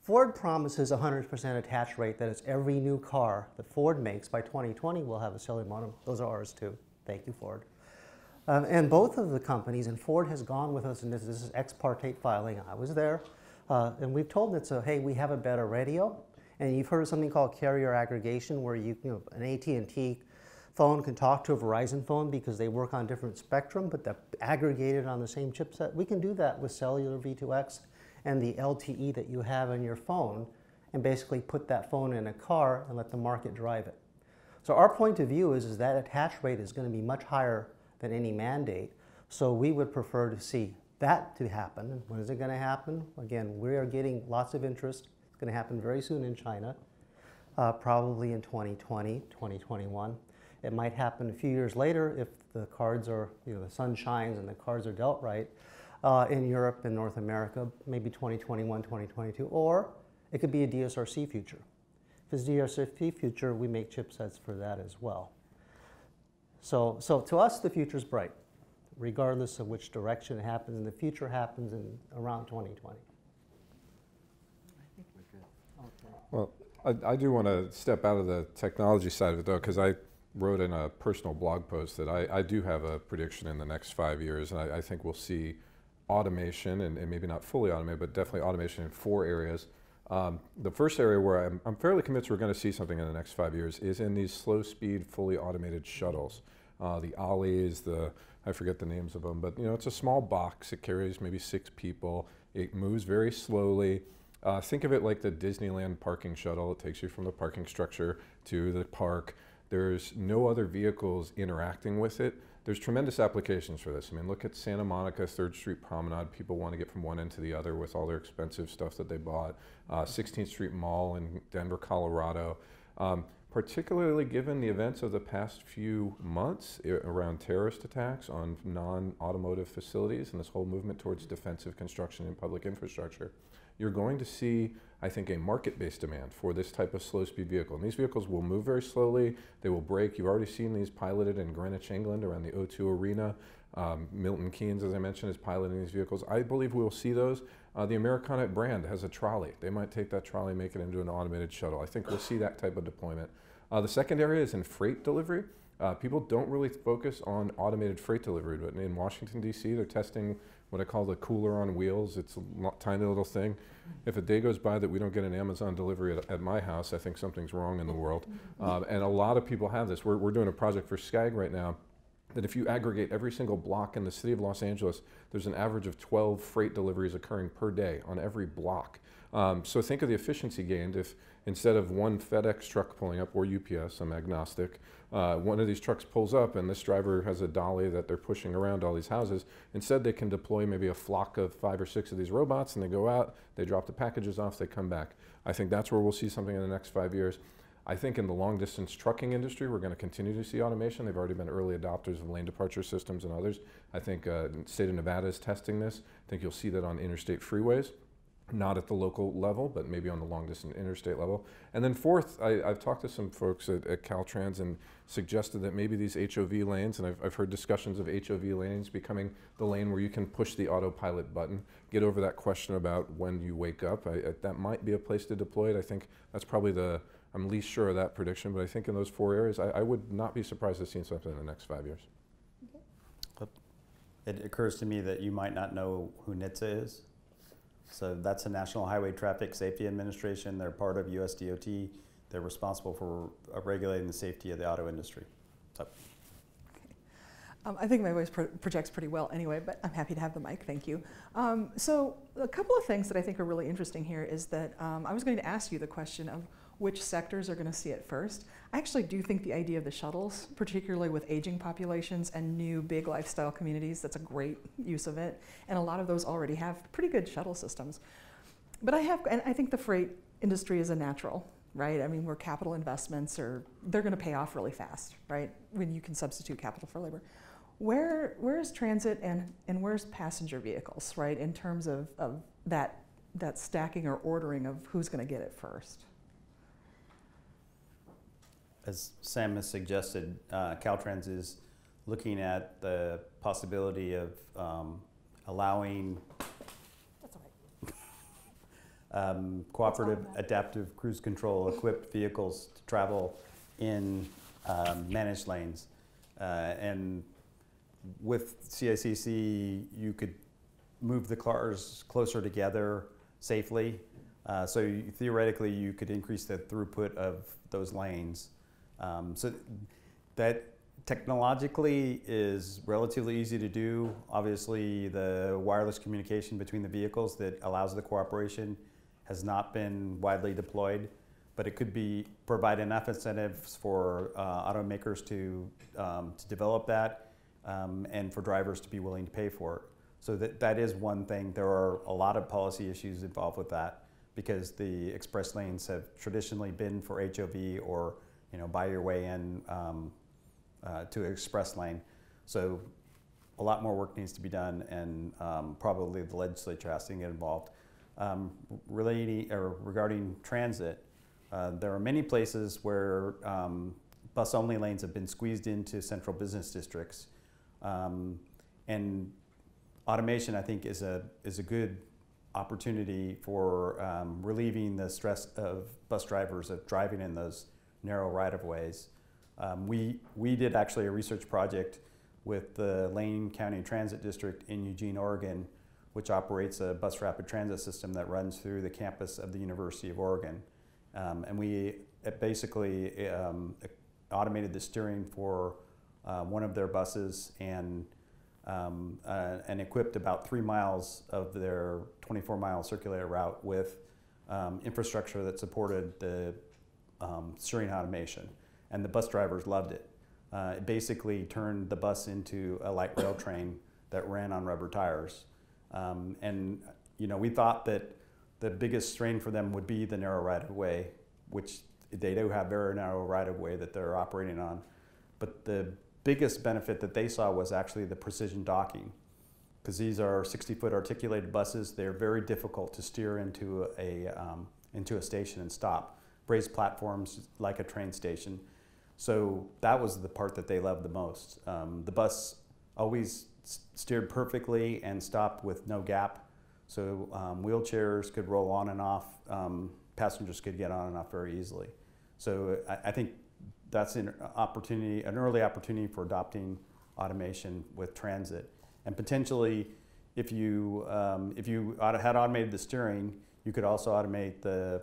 Ford promises a 100% attach rate, that is every new car that Ford makes by 2020 will have a cellular modem. Those are ours too. Thank you, Ford. And both of the companies, and Ford has gone with us, and this is ex parte filing. I was there. And we've told NHTSA, hey, we have a better radio. And you've heard of something called carrier aggregation, where an AT&T phone can talk to a Verizon phone because they work on different spectrum, but they're aggregated on the same chipset. We can do that with cellular V2X and the LTE that you have on your phone, and basically put that phone in a car and let the market drive it. So our point of view is that attach rate is going to be much higher than any mandate. So we would prefer to see that to happen. When is it going to happen? Again, we are getting lots of interest. It's going to happen very soon in China, probably in 2020, 2021. It might happen a few years later if the cards are, the sun shines and the cards are dealt right. In Europe and North America, maybe 2021, 2022, or it could be a DSRC future. If it's DSRC future, we make chipsets for that as well. So to us, the future's bright, regardless of which direction it happens, and the future happens in around 2020. I think we're good. Okay. Well, I do want to step out of the technology side of it, though, because I wrote in a personal blog post that I do have a prediction in the next 5 years, and I think we'll see automation, and maybe not fully automated, but definitely automation in 4 areas. The first area where I'm fairly convinced we're going to see something in the next 5 years is in these slow-speed, fully automated shuttles. The Ollies, I forget the names of them, but it's a small box. It carries maybe 6 people. It moves very slowly. Think of it like the Disneyland parking shuttle. It takes you from the parking structure to the park. There's no other vehicles interacting with it. There's tremendous applications for this. I mean, look at Santa Monica, 3rd Street Promenade. People want to get from one end to the other with all their expensive stuff that they bought. 16th Street Mall in Denver, Colorado. Particularly given the events of the past few months around terrorist attacks on non-automotive facilities and this whole movement towards defensive construction and public infrastructure, you're going to see, I think, a market-based demand for this type of slow-speed vehicle. And these vehicles will move very slowly, they will brake. You've already seen these piloted in Greenwich, England, around the O2 Arena. Milton Keynes, as I mentioned, is piloting these vehicles. I believe we will see those. The Americana brand has a trolley. They might take that trolley and make it into an automated shuttle. I think we'll see that type of deployment. The second area is in freight delivery. People don't really focus on automated freight delivery, but in Washington, D.C., they're testing what I call the cooler on wheels. It's a tiny little thing. If a day goes by that we don't get an Amazon delivery at my house, I think something's wrong in the world. And a lot of people have this. We're doing a project for SCAG right now that if you aggregate every single block in the city of Los Angeles, there's an average of 12 freight deliveries occurring per day on every block. So think of the efficiency gained if instead of one FedEx truck pulling up, or UPS, I'm agnostic, one of these trucks pulls up and this driver has a dolly that they're pushing around all these houses. Instead, they can deploy maybe a flock of 5 or 6 of these robots, and they go out, they drop the packages off, they come back. I think that's where we'll see something in the next 5 years. I think in the long distance trucking industry, we're going to continue to see automation. They've already been early adopters of lane departure systems and others. I think the state of Nevada is testing this. I think you'll see that on interstate freeways. Not at the local level, but maybe on the long distance interstate level. And then fourth, I've talked to some folks at Caltrans and suggested that maybe these HOV lanes, and I've heard discussions of HOV lanes becoming the lane where you can push the autopilot button, get over that question about when you wake up. That might be a place to deploy it. I think that's probably I'm least sure of that prediction, but I think in those 4 areas, I would not be surprised to see something in the next 5 years. Okay. It occurs to me that you might not know who NHTSA is. So that's the National Highway Traffic Safety Administration. They're part of USDOT. They're responsible for regulating the safety of the auto industry. So. Okay. I think my voice projects pretty well anyway, but I'm happy to have the mic, thank you. So a couple of things that I think are really interesting here is that I was going to ask you the question of which sectors are going to see it first. I actually do think the idea of the shuttles, particularly with aging populations and new big lifestyle communities, that's a great use of it. And a lot of those already have pretty good shuttle systems. But I think the freight industry is a natural, right? I mean, where capital investments they're going to pay off really fast, right? When you can substitute capital for labor. Where is transit and where's passenger vehicles, right? In terms of that stacking or ordering of who's going to get it first. As Sam has suggested, Caltrans is looking at the possibility of allowing cooperative adaptive cruise control equipped vehicles to travel in managed lanes. And with CICC, you could move the cars closer together safely. So theoretically, you could increase the throughput of those lanes. So that technologically is relatively easy to do. Obviously, the wireless communication between the vehicles that allows the cooperation has not been widely deployed, but it could provide enough incentives for automakers to develop that and for drivers to be willing to pay for it. So that is one thing. There are a lot of policy issues involved with that because the express lanes have traditionally been for HOV or buy your way in to an express lane. So a lot more work needs to be done, and probably the legislature has to get involved. Regarding transit, there are many places where bus-only lanes have been squeezed into central business districts. And automation, I think, is a good opportunity for relieving the stress of bus drivers of driving in those narrow right-of-ways. We did actually a research project with the Lane County Transit District in Eugene, Oregon, which operates a bus rapid transit system that runs through the campus of the University of Oregon. And we basically automated the steering for one of their buses and equipped about 3 miles of their 24-mile circular route with infrastructure that supported the steering automation, and the bus drivers loved it. It basically turned the bus into a light rail train that ran on rubber tires. And we thought that the biggest strain for them would be the narrow right-of-way, which they do have very narrow right-of-way that they're operating on. But the biggest benefit that they saw was actually the precision docking. because these are 60-foot articulated buses. They're very difficult to steer into a station and stop. Raised platforms like a train station. So that was the part that they loved the most. The bus always steered perfectly and stopped with no gap. So wheelchairs could roll on and off. Passengers could get on and off very easily. So I think that's an early opportunity for adopting automation with transit. And potentially, if you had automated the steering, you could also automate the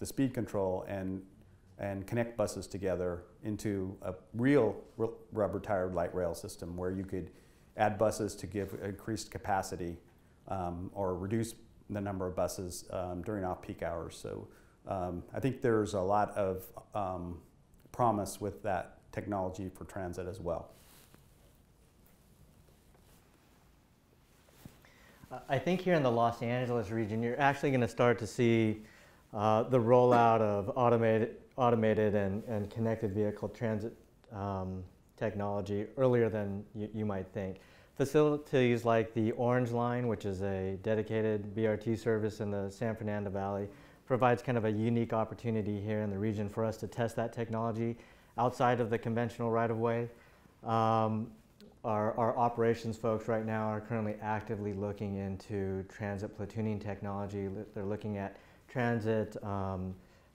speed control and connect buses together into a real rubber-tired light rail system where you could add buses to give increased capacity or reduce the number of buses during off-peak hours. So I think there's a lot of promise with that technology for transit as well. I think here in the Los Angeles region, you're actually going to start to see the rollout of automated and connected vehicle transit technology earlier than you might think. Facilities like the Orange Line, which is a dedicated BRT service in the San Fernando Valley, provides kind of a unique opportunity here in the region for us to test that technology outside of the conventional right-of-way. Our operations folks right now are currently actively looking into transit platooning technology. They're looking at transit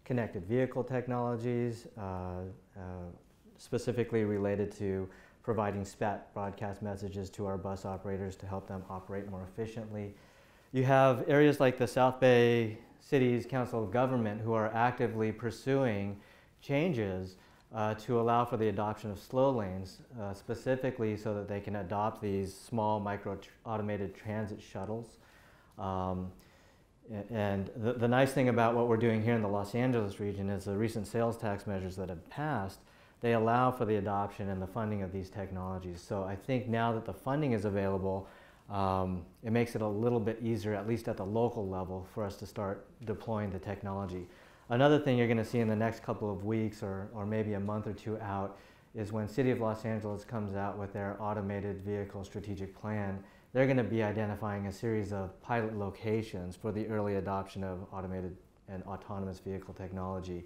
connected vehicle technologies, specifically related to providing SPAT broadcast messages to our bus operators to help them operate more efficiently. You have areas like the South Bay City's Council of Government who are actively pursuing changes to allow for the adoption of slow lanes, specifically so that they can adopt these small micro-automated transit shuttles. And the nice thing about what we're doing here in the Los Angeles region is the recent sales tax measures that have passed, they allow for the adoption and the funding of these technologies. So I think now that the funding is available, it makes it a little bit easier, at least at the local level, for us to start deploying the technology. Another thing you're going to see in the next couple of weeks or maybe a month or two out is when City of Los Angeles comes out with their automated vehicle strategic plan, they're going to be identifying a series of pilot locations for the early adoption of automated and autonomous vehicle technology.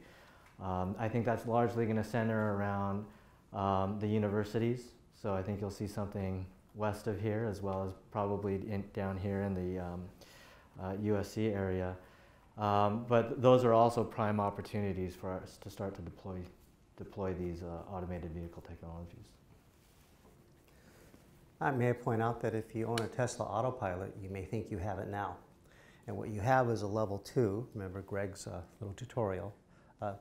I think that's largely going to center around the universities. So I think you'll see something west of here as well as probably down here in the USC area. But those are also prime opportunities for us to start to deploy these automated vehicle technologies. May I point out that if you own a Tesla Autopilot, you may think you have it now. And what you have is a level 2, remember Greg's little tutorial,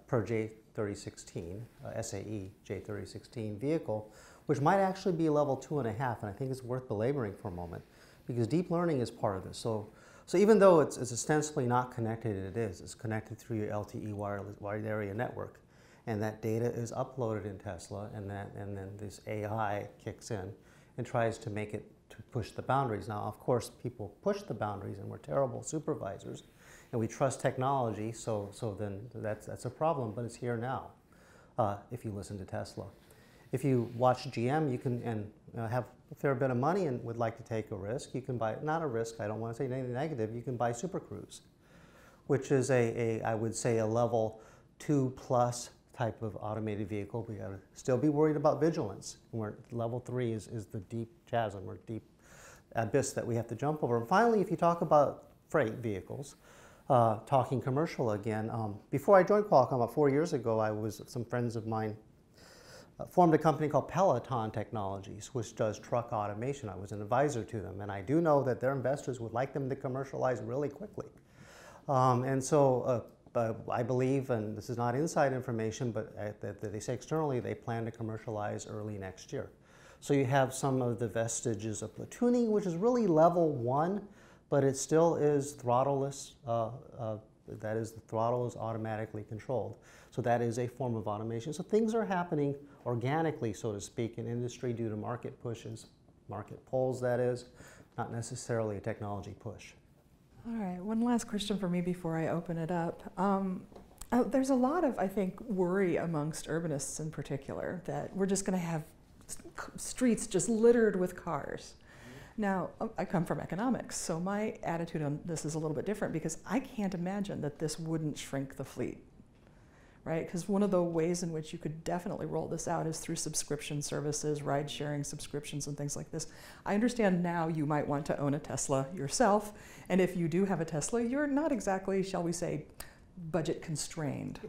per J3016, SAE J3016 vehicle, which might actually be level 2.5, and I think it's worth belaboring for a moment, because deep learning is part of this. So even though it's ostensibly not connected, it is. It's connected through your LTE wireless wide area network, and that data is uploaded in Tesla, and then this AI kicks in and tries to make it to push the boundaries. Now, of course, people push the boundaries, and we're terrible supervisors, and we trust technology. So then that's a problem, but it's here now. If you listen to Tesla, if you watch GM, you can have a fair bit of money and would like to take a risk. You can buy, not a risk, I don't want to say anything negative, you can buy Super Cruise, which is I would say a level 2+ type of automated vehicle. We got to still be worried about vigilance. Level 3 is the deep chasm or deep abyss that we have to jump over. And finally, if you talk about freight vehicles, talking commercial again, before I joined Qualcomm about 4 years ago, some friends of mine formed a company called Peloton Technologies, which does truck automation. I was an advisor to them, and I do know that their investors would like them to commercialize really quickly. And so I believe, and this is not inside information, but that they say externally they plan to commercialize early next year. So you have some of the vestiges of platooning, which is really level 1, but it still is throttleless. That is, the throttle is automatically controlled. So that is a form of automation. So things are happening organically, so to speak, in industry due to market pushes, market pulls, that is, not necessarily a technology push. All right, one last question for me before I open it up. There's a lot of, I think, worry amongst urbanists in particular that we're just going to have streets just littered with cars. Now, I come from economics, so my attitude on this is a little bit different because I can't imagine that this wouldn't shrink the fleet, right? Because one of the ways in which you could definitely roll this out is through subscription services, ride-sharing subscriptions and things like this. I understand now you might want to own a Tesla yourself, and if you do have a Tesla, you're not exactly, shall we say, budget constrained,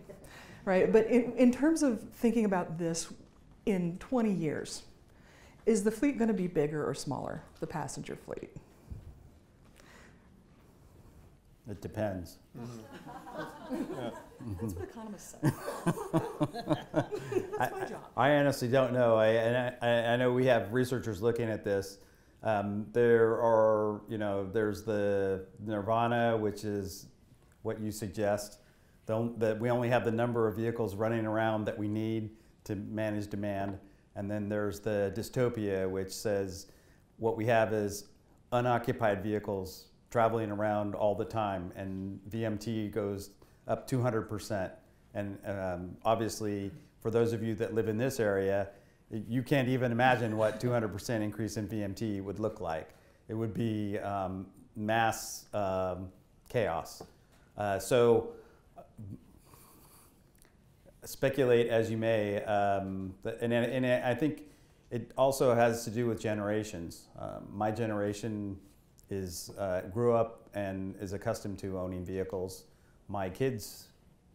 right? But in terms of thinking about this in 20 years, is the fleet going to be bigger or smaller, the passenger fleet? It depends. That's what economists say. That's my job. I honestly don't know. I know we have researchers looking at this. There are, there's the nirvana, which is what you suggest, that we only have the number of vehicles running around that we need to manage demand. And then there's the dystopia, which says what we have is unoccupied vehicles traveling around all the time, and VMT goes up 200%. And obviously, for those of you that live in this area, you can't even imagine what 200% increase in VMT would look like. It would be mass chaos. So speculate as you may, and I think it also has to do with generations. My generation grew up and is accustomed to owning vehicles. My kids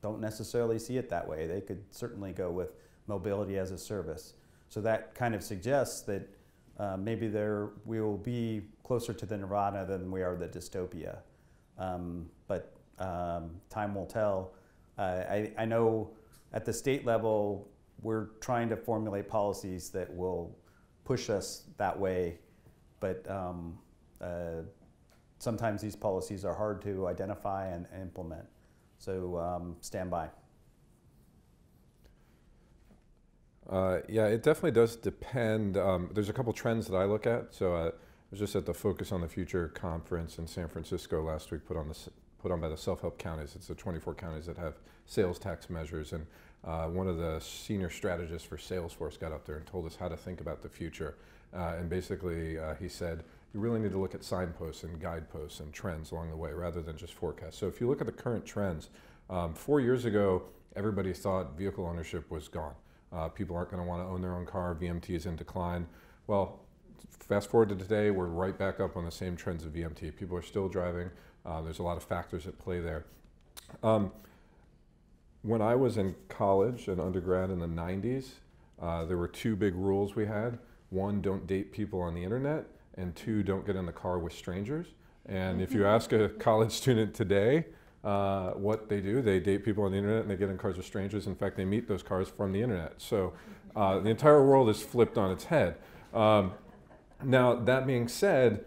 don't necessarily see it that way. They could certainly go with mobility as a service. So that kind of suggests that maybe we will be closer to the nirvana than we are the dystopia. But time will tell. I know at the state level, we're trying to formulate policies that will push us that way, but sometimes these policies are hard to identify and implement. So stand by. Yeah, it definitely does depend. There's a couple trends that I look at. So I was just at the Focus on the Future conference in San Francisco last week, put on by the self-help counties. It's the 24 counties that have sales tax measures, and one of the senior strategists for Salesforce got up there and told us how to think about the future. And basically, he said, you really need to look at signposts and guideposts and trends along the way rather than just forecasts. So if you look at the current trends, 4 years ago, everybody thought vehicle ownership was gone. People aren't going to want to own their own car. VMT is in decline. Well, fast forward to today, we're right back up on the same trends of VMT. People are still driving. There's a lot of factors at play there. When I was in college and undergrad in the 90s, there were two big rules we had. One, don't date people on the internet, and two, don't get in the car with strangers. And if you ask a college student today what they do, they date people on the internet and they get in cars with strangers. In fact, they meet those cars from the internet. So the entire world is flipped on its head. Now, that being said,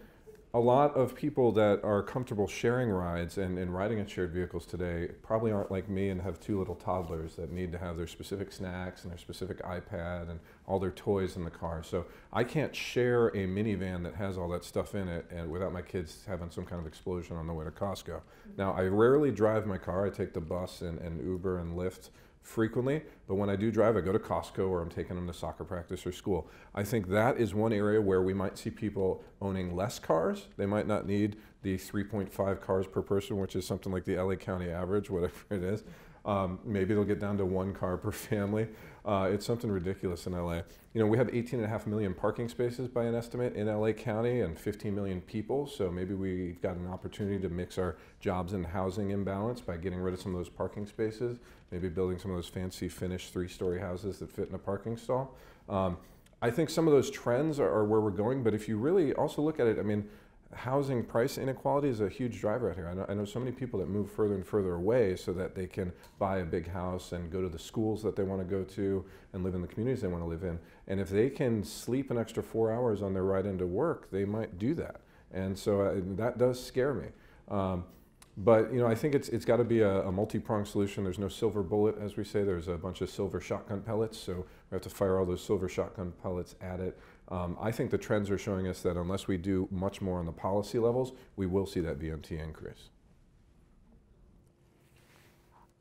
a lot of people that are comfortable sharing rides and riding in shared vehicles today probably aren't like me and have two little toddlers that need to have their specific snacks and their specific iPad and all their toys in the car. So I can't share a minivan that has all that stuff in it and without my kids having some kind of explosion on the way to Costco. Now, I rarely drive my car. I take the bus and Uber and Lyft frequently, but when I do drive, I go to Costco or I'm taking them to soccer practice or school. I think that is one area where we might see people owning less cars. They might not need the 3.5 cars per person, which is something like the LA County average, whatever it is. Maybe they'll get down to 1 car per family. It's something ridiculous in LA. You know, we have 18.5 million parking spaces by an estimate in LA County and 15 million people. So maybe we've got an opportunity to mix our jobs and housing imbalance by getting rid of some of those parking spaces, maybe building some of those fancy finished 3-story houses that fit in a parking stall. I think some of those trends are where we're going, but if you really also look at it, I mean, housing price inequality is a huge driver out here. I know so many people that move further and further away so that they can buy a big house and go to the schools that they want to go to and live in the communities they want to live in. And if they can sleep an extra 4 hours on their ride into work, they might do that. And so that does scare me. But you know, I think it's got to be a multi-pronged solution. There's no silver bullet, as we say. There's a bunch of silver shotgun pellets, so we have to fire all those silver shotgun pellets at it. I think the trends are showing us that unless we do much more on the policy levels, we will see that VMT increase.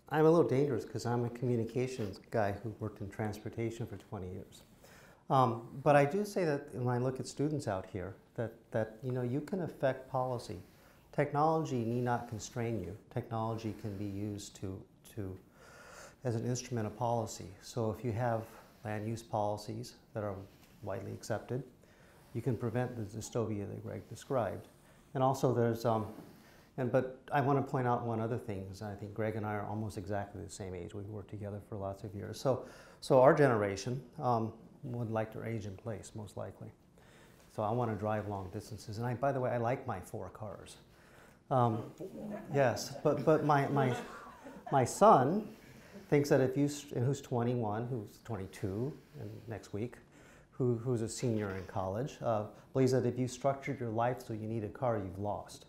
I'm a little dangerous because I'm a communications guy who worked in transportation for 20 years. But I do say that when I look at students out here, that you know, you can affect policy. Technology need not constrain you. Technology can be used as an instrument of policy. So if you have land use policies that are widely accepted, you can prevent the dystopia that Greg described. And also there's, but I want to point out one other thing, because I think Greg and I are almost exactly the same age. We've worked together for lots of years. So our generation would like to age in place, most likely. So I want to drive long distances. And by the way, I like my 4 cars. Yes, but my son thinks that if you, who's 21, who's 22 and next week, who's a senior in college, believes that if you structured your life so you need a car, you've lost.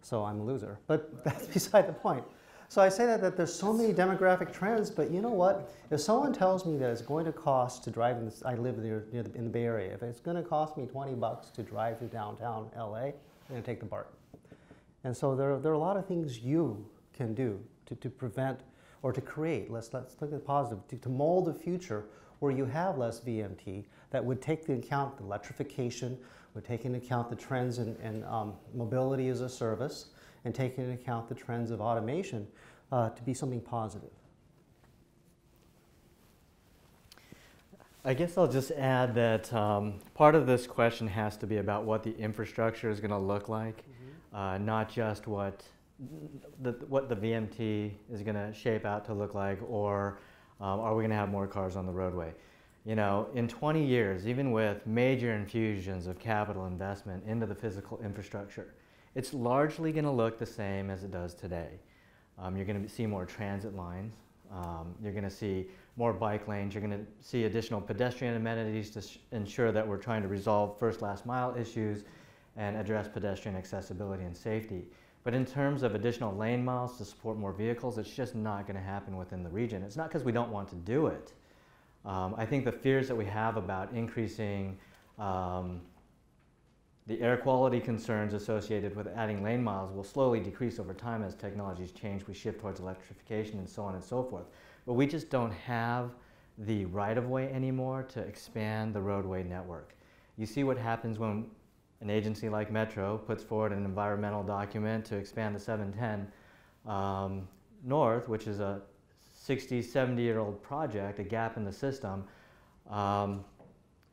So I'm a loser, but that's beside the point. So I say that there's so many demographic trends, but you know what? If someone tells me that it's going to cost to drive, I live in the Bay Area, if it's going to cost me $20 to drive to downtown LA, I'm going to take the BART. And so there are a lot of things you can do to prevent or to create, let's look at the positive, to mold a future where you have less VMT that would take into account the electrification, would take into account the trends in mobility as a service, and take into account the trends of automation to be something positive. I guess I'll just add that part of this question has to be about what the infrastructure is going to look like, not just what the VMT is going to shape out to look like, or are we going to have more cars on the roadway? You know, in 20 years, even with major infusions of capital investment into the physical infrastructure, it's largely going to look the same as it does today. You're going to see more transit lines. You're going to see more bike lanes. You're going to see additional pedestrian amenities to ensure that we're trying to resolve first, last mile issues and address pedestrian accessibility and safety. But in terms of additional lane miles to support more vehicles, it's just not going to happen within the region. It's not because we don't want to do it. I think the fears that we have about increasing the air quality concerns associated with adding lane miles will slowly decrease over time as technologies change. We shift towards electrification and so on and so forth. But we just don't have the right-of-way anymore to expand the roadway network. You see what happens when an agency like Metro puts forward an environmental document to expand the 710 north, which is a 60, 70-year-old project, a gap in the system.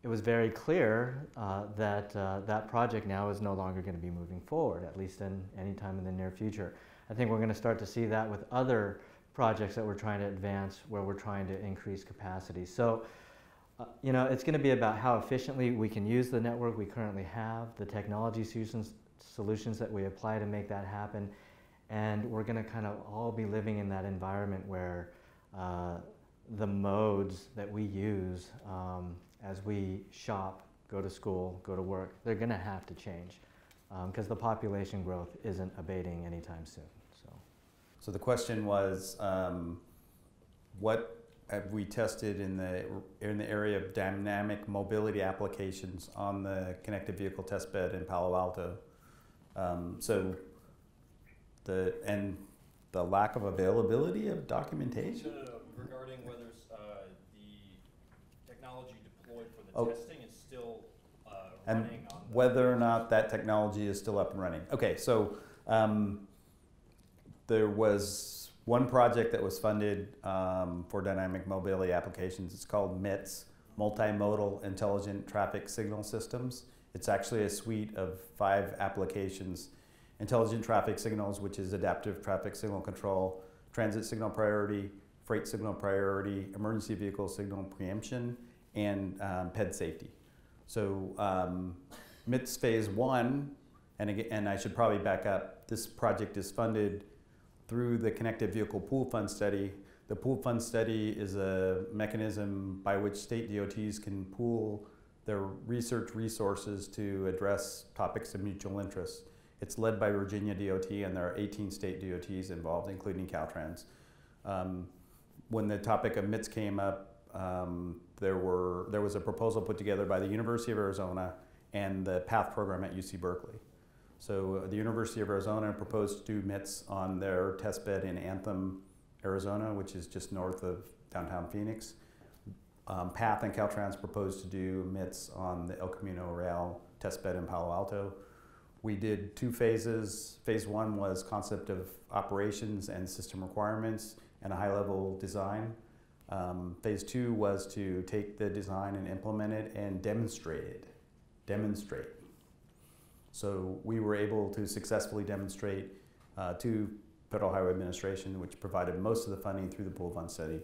It was very clear that that project now is no longer going to be moving forward, at least in any time in the near future. I think we're going to start to see that with other projects that we're trying to advance, where we're trying to increase capacity. So, you know, it's going to be about how efficiently we can use the network we currently have, the technology solutions that we apply to make that happen, and we're going to kind of all be living in that environment where the modes that we use as we shop, go to school, go to work, they're going to have to change because the population growth isn't abating anytime soon. So the question was, what have we tested in the area of dynamic mobility applications on the connected vehicle test bed in Palo Alto? The lack of availability of documentation? No, regarding whether the technology deployed for the testing is still running on whether or not that technology is still up and running. Okay, so there was one project that was funded for dynamic mobility applications. It's called MITS, Multimodal Intelligent Traffic Signal Systems. It's actually a suite of 5 applications: intelligent traffic signals, which is adaptive traffic signal control, transit signal priority, freight signal priority, emergency vehicle signal preemption, and PED safety. So MITS phase 1, and I should probably back up, this project is funded through the Connected Vehicle Pool Fund Study. The Pool Fund Study is a mechanism by which state DOTs can pool their research resources to address topics of mutual interest. It's led by Virginia DOT, and there are 18 state DOTs involved, including Caltrans. When the topic of MITS came up, there was a proposal put together by the University of Arizona and the PATH program at UC Berkeley. So the University of Arizona proposed to do MITS on their test bed in Anthem, Arizona, which is just north of downtown Phoenix. Path and Caltrans proposed to do MITs on the El Camino Real testbed in Palo Alto. We did 2 phases. Phase 1 was concept of operations and system requirements and a high-level design. Phase 2 was to take the design and implement it and demonstrate it. So we were able to successfully demonstrate to Federal Highway Administration, which provided most of the funding through the pool fund study,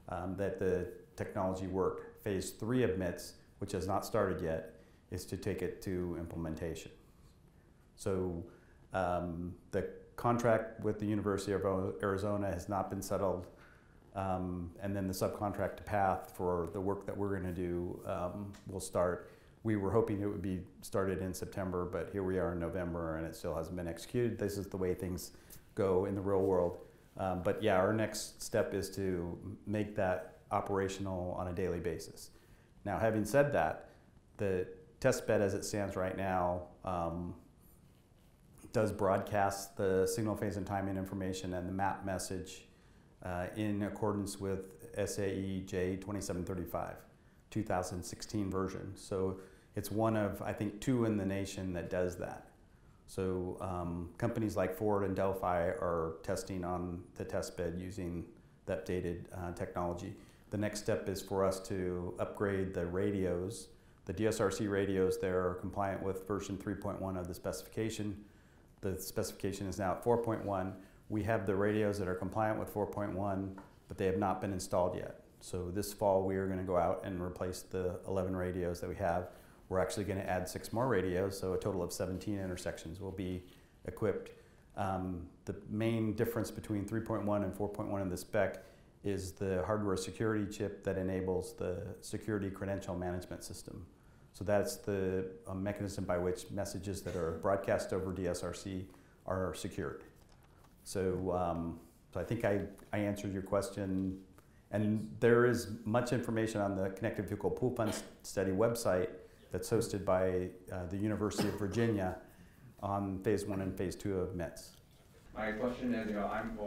that the technology worked. Phase 3 of MITS, which has not started yet, is to take it to implementation. So the contract with the University of Arizona has not been settled, and then the subcontract to Path for the work that we're going to do will start. We were hoping it would be started in September, but here we are in November and it still hasn't been executed. This is the way things go in the real world. But yeah, our next step is to make that operational on a daily basis. Now, having said that, the test bed as it stands right now does broadcast the signal phase and timing information and the map message in accordance with SAE J2735, 2016 version. So it's one of, I think, 2 in the nation that does that. So companies like Ford and Delphi are testing on the test bed using the updated technology. The next step is for us to upgrade the radios. The DSRC radios, they're compliant with version 3.1 of the specification. The specification is now at 4.1. We have the radios that are compliant with 4.1, but they have not been installed yet. So this fall we are going to go out and replace the 11 radios that we have. We're actually going to add 6 more radios, so a total of 17 intersections will be equipped. The main difference between 3.1 and 4.1 in the spec is the hardware security chip that enables the security credential management system. So that's the mechanism by which messages that are broadcast over DSRC are secured. So, so I think I answered your question. And there is much information on the Connected Vehicle Pool Fund Study website that's hosted by the University of Virginia on phase 1 and phase 2 of MITS. My question is, I'm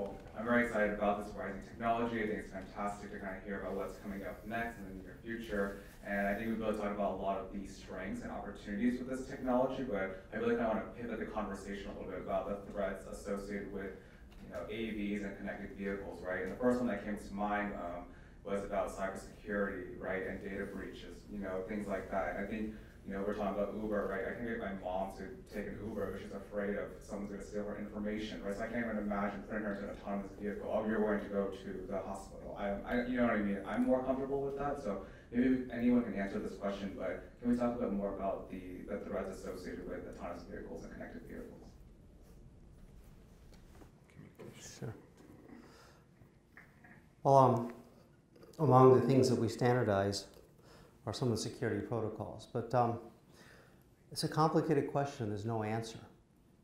very excited about this rising technology. I think it's fantastic to kind of hear about what's coming up next in the near future. And I think we both talked about a lot of the strengths and opportunities with this technology, but I really kind of want to pivot the conversation a little bit about the threats associated with AVs and connected vehicles, right? And the first one that came to mind was about cybersecurity, right, and data breaches, things like that. And I think, we're talking about Uber, right? I can get my mom to take an Uber, but she's afraid of someone's going to steal her information, right? So I can't even imagine putting her into an autonomous vehicle. Oh, you're going to go to the hospital. You know what I mean? I'm more comfortable with that. So maybe anyone can answer this question, but can we talk a bit more about the threats associated with autonomous vehicles and connected vehicles? Sure. Well, among the things that we standardize are some of the security protocols, but it's a complicated question. There's no answer,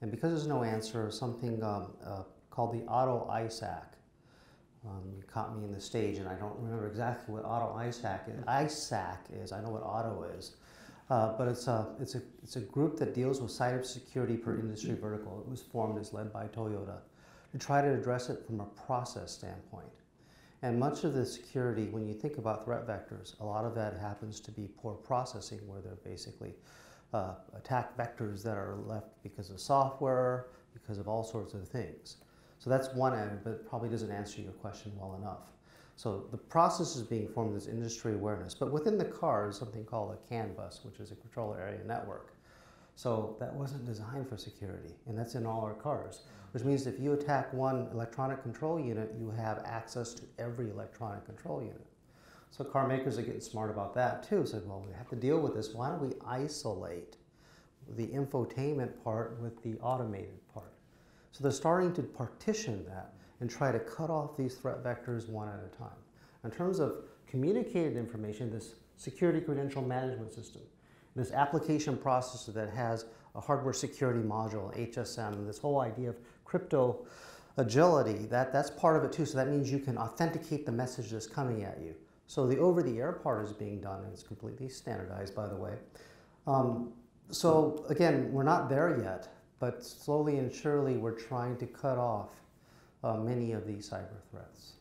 and because there's no answer, something called the Auto ISAC. You caught me in the stage, and I don't remember exactly what Auto ISAC is. ISAC is. I know what Auto is, but it's a group that deals with cybersecurity per industry vertical. It was formed, it's led by Toyota, to try to address it from a process standpoint. And much of the security, when you think about threat vectors, a lot of that happens to be poor processing, where they're basically attack vectors that are left because of software, because of all sorts of things. So that's one end, but it probably doesn't answer your question well enough. So the process is being formed as industry awareness, but within the car is something called a CAN bus, which is a controller area network. So that wasn't designed for security, and that's in all our cars, which means if you attack one electronic control unit, you have access to every electronic control unit. So car makers are getting smart about that too. So, well, we have to deal with this. Why don't we isolate the infotainment part with the automated part? So they're starting to partition that and try to cut off these threat vectors one at a time. In terms of communicated information, this security credential management system, this application processor that has a hardware security module, HSM, and this whole idea of crypto agility, that's part of it too. So that means you can authenticate the message that's coming at you. So the over-the-air part is being done, and it's completely standardized, by the way. So again, we're not there yet, but slowly and surely we're trying to cut off many of these cyber threats.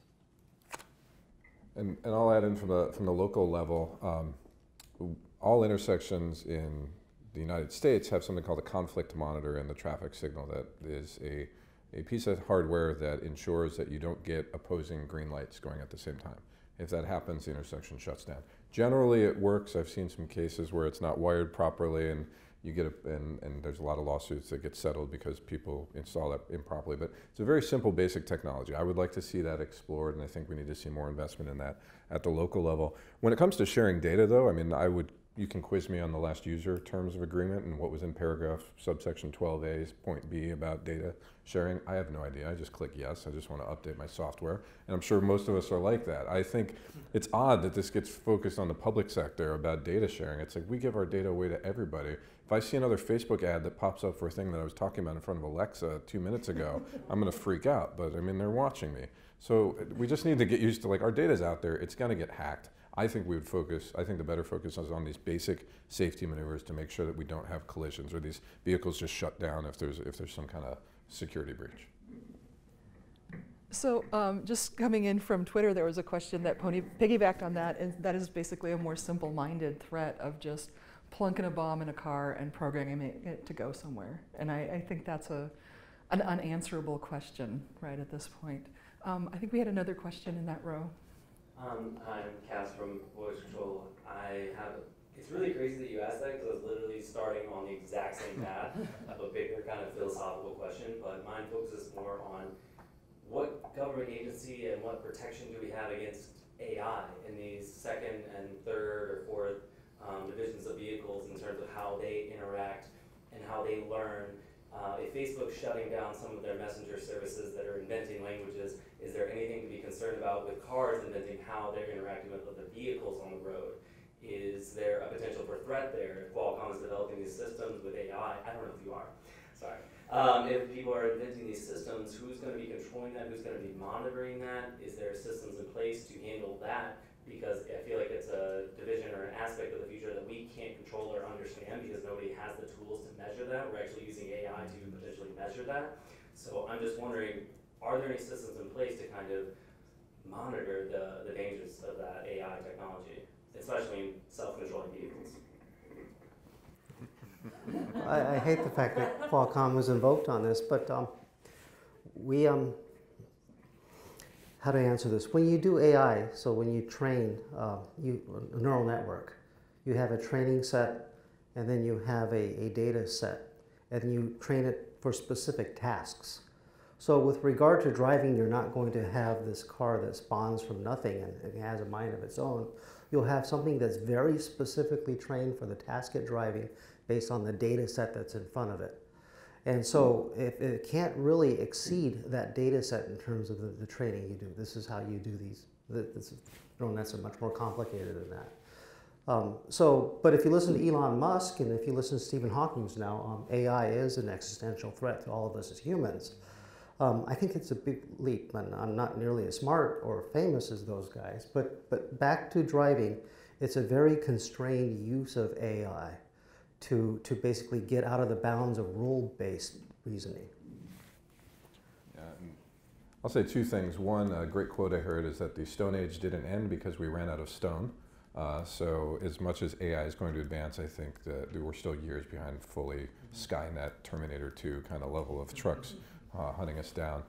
And I'll add in from the local level, all intersections in the United States have something called a conflict monitor in the traffic signal that is a piece of hardware that ensures that you don't get opposing green lights going at the same time. If that happens, the intersection shuts down. Generally it works. I've seen some cases where it's not wired properly and you get and there's a lot of lawsuits that get settled because people install that improperly. But it's a very simple, basic technology. I would like to see that explored, and I think we need to see more investment in that at the local level. When it comes to sharing data, though, I mean, you can quiz me on the last user terms of agreement and what was in paragraph subsection 12A's point B about data sharing. I have no idea. I just click yes. I just want to update my software. And I'm sure most of us are like that. I think it's odd that this gets focused on the public sector about data sharing. It's like we give our data away to everybody. If I see another Facebook ad that pops up for a thing that I was talking about in front of Alexa 2 minutes ago, I'm going to freak out. But I mean, they're watching me. So we just need to get used to, like, our data's out there. It's going to get hacked. I think we would focus, I think the better focus is on these basic safety maneuvers to make sure that we don't have collisions or these vehicles just shut down if there's some kind of security breach. So just coming in from Twitter, there was a question that piggybacked on that, and that is basically a more simple-minded threat of just plunking a bomb in a car and programming it to go somewhere. And I think that's an unanswerable question right at this point. I think we had another question in that row. I'm Cass from Voice Control. It's really crazy that you asked that because I was literally starting on the exact same path of a bigger kind of philosophical question, but mine focuses more on what government agency and what protection do we have against AI in these second and third or fourth divisions of vehicles in terms of how they interact and how they learn. If Facebook's shutting down some of their messenger services that are inventing languages, is there anything to be concerned about with cars inventing how they're interacting with other vehicles on the road? Is there a potential for threat there? If Qualcomm is developing these systems with AI, I don't know if you are, sorry. If people are inventing these systems, who's going to be controlling that? Who's going to be monitoring that? Is there systems in place to handle that? Because I feel like it's a division or an aspect of the future that we can't control or understand because nobody has the tools to measure that. We're actually using AI to potentially measure that. So I'm just wondering, are there any systems in place to kind of monitor the dangers of that AI technology, especially in self-controlling vehicles? I hate the fact that Qualcomm was invoked on this, but how to answer this? When you do AI, so when you train a neural network, you have a training set, and then you have a data set, and you train it for specific tasks. So with regard to driving, you're not going to have this car that spawns from nothing and it has a mind of its own. You'll have something that's very specifically trained for the task of driving based on the data set that's in front of it. And so it can't really exceed that data set in terms of the training you do. This is how you do these. Neural nets are much more complicated than that. But if you listen to Elon Musk and if you listen to Stephen Hawking now, AI is an existential threat to all of us as humans. I think it's a big leap, and I'm not nearly as smart or famous as those guys. But back to driving, it's a very constrained use of AI to basically get out of the bounds of rule-based reasoning. Yeah, I'll say two things. One, a great quote I heard is that the Stone Age didn't end because we ran out of stone. So as much as AI is going to advance, I think that we're still years behind fully Skynet, Terminator 2 kind of level of trucks hunting us down.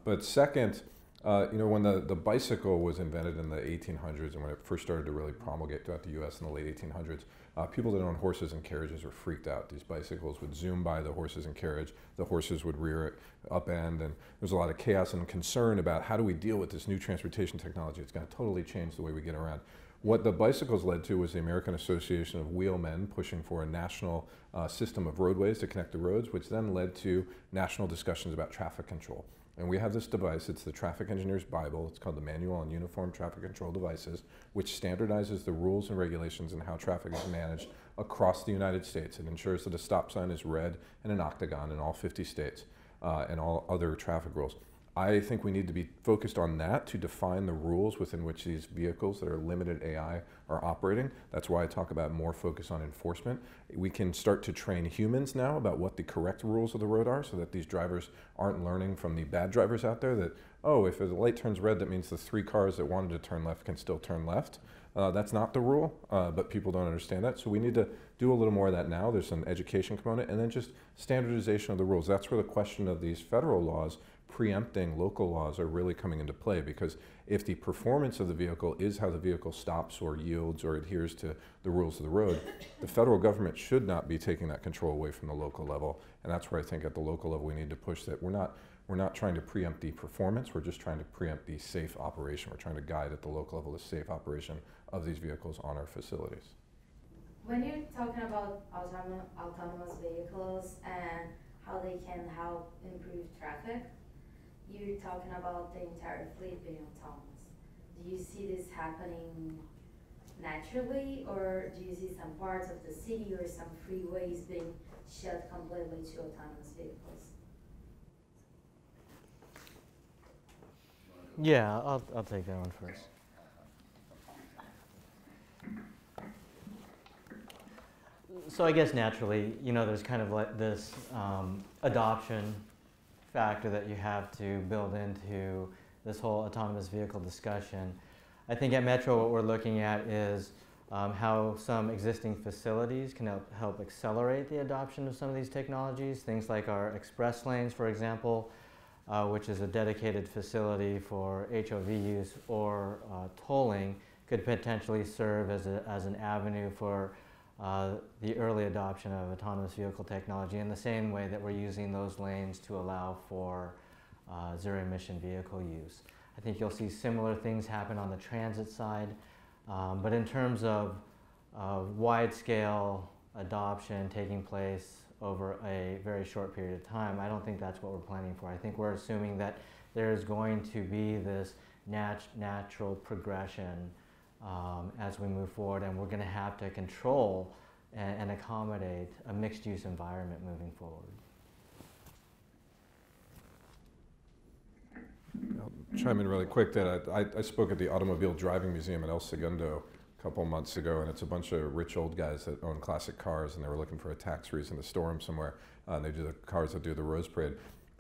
But second, when the bicycle was invented in the 1800s and when it first started to really promulgate throughout the US in the late 1800s, people that owned horses and carriages were freaked out. These bicycles would zoom by the horses and carriage, the horses would rear it upend, and there was a lot of chaos and concern about how do we deal with this new transportation technology. It's going to totally change the way we get around. What the bicycles led to was the American Association of Wheelmen pushing for a national system of roadways to connect the roads, which then led to national discussions about traffic control. And we have this device, it's the Traffic Engineer's Bible, it's called the Manual on Uniform Traffic Control Devices, which standardizes the rules and regulations and how traffic is managed across the United States. It ensures that a stop sign is red and an octagon in all 50 states and all other traffic rules. I think we need to be focused on that to define the rules within which these vehicles that are limited AI are operating. That's why I talk about more focus on enforcement. We can start to train humans now about what the correct rules of the road are so that these drivers aren't learning from the bad drivers out there that, oh, if the light turns red, that means the 3 cars that wanted to turn left can still turn left. That's not the rule, but people don't understand that. So we need to do a little more of that now. There's an education component, and then just standardization of the rules. That's where the question of these federal laws preempting local laws are really coming into play, because if the performance of the vehicle is how the vehicle stops or yields or adheres to the rules of the road, the federal government should not be taking that control away from the local level. And that's where I think at the local level we need to push that. We're not trying to preempt the performance, we're just trying to preempt the safe operation. We're trying to guide at the local level the safe operation of these vehicles on our facilities. When you're talking about autonomous vehicles and how they can help improve traffic, you're talking about the entire fleet being autonomous. Do you see this happening naturally, or do you see some parts of the city or some freeways being shut completely to autonomous vehicles? Yeah, I'll take that one first. So I guess naturally, you know, there's kind of like this adoption factor that you have to build into this whole autonomous vehicle discussion. I think at Metro what we're looking at is how some existing facilities can help accelerate the adoption of some of these technologies. Things like our express lanes, for example, which is a dedicated facility for HOV use or tolling, could potentially serve as an avenue for the early adoption of autonomous vehicle technology in the same way that we're using those lanes to allow for zero-emission vehicle use. I think you'll see similar things happen on the transit side, but in terms of wide-scale adoption taking place over a very short period of time, I don't think that's what we're planning for. I think we're assuming that there's going to be this natural progression as we move forward, and we're going to have to control and accommodate a mixed-use environment moving forward. I'll chime in really quick that I spoke at the Automobile Driving Museum in El Segundo a couple months ago, and it's a bunch of rich old guys that own classic cars, and they were looking for a tax reason to store them somewhere. And they do the cars that do the Rose Parade.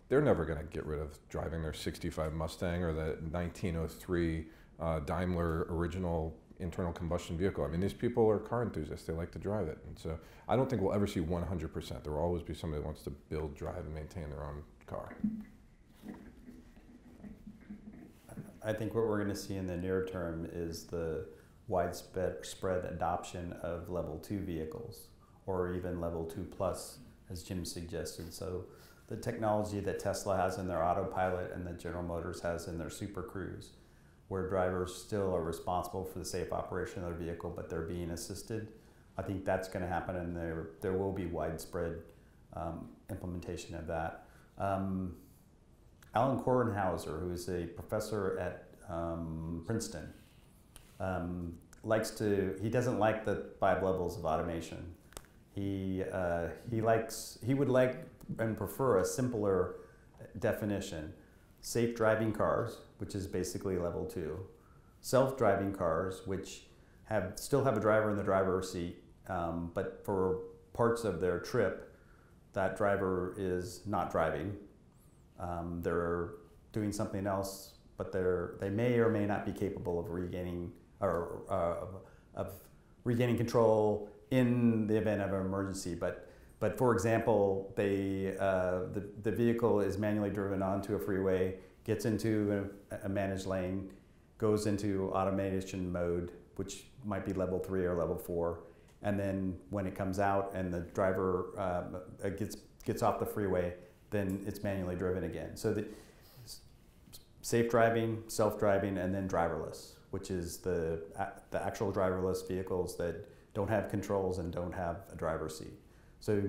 They're never going to get rid of driving their 65 Mustang or the 1903 Daimler original internal combustion vehicle. I mean, these people are car enthusiasts. They like to drive it. And so I don't think we'll ever see 100%. There will always be somebody that wants to build, drive, and maintain their own car. I think what we're going to see in the near term is the widespread adoption of level 2 vehicles, or even level 2 plus, as Jim suggested. So the technology that Tesla has in their Autopilot and that General Motors has in their Super Cruise, where drivers still are responsible for the safe operation of their vehicle, but they're being assisted. I think that's going to happen, and there will be widespread implementation of that. Alan Kornhauser, who is a professor at Princeton, he doesn't like the 5 levels of automation. He would like and prefer a simpler definition. Safe driving cars, which is basically level 2. Self-driving cars, which still have a driver in the driver's seat, but for parts of their trip, that driver is not driving. They're doing something else, but they may or may not be capable of regaining control in the event of an emergency. But for example, the vehicle is manually driven onto a freeway, gets into a managed lane, goes into automation mode, which might be level 3 or level 4, and then when it comes out and the driver gets off the freeway, then it's manually driven again. So the safe driving, self-driving, and then driverless, which is the actual driverless vehicles that don't have controls and don't have a driver's seat. So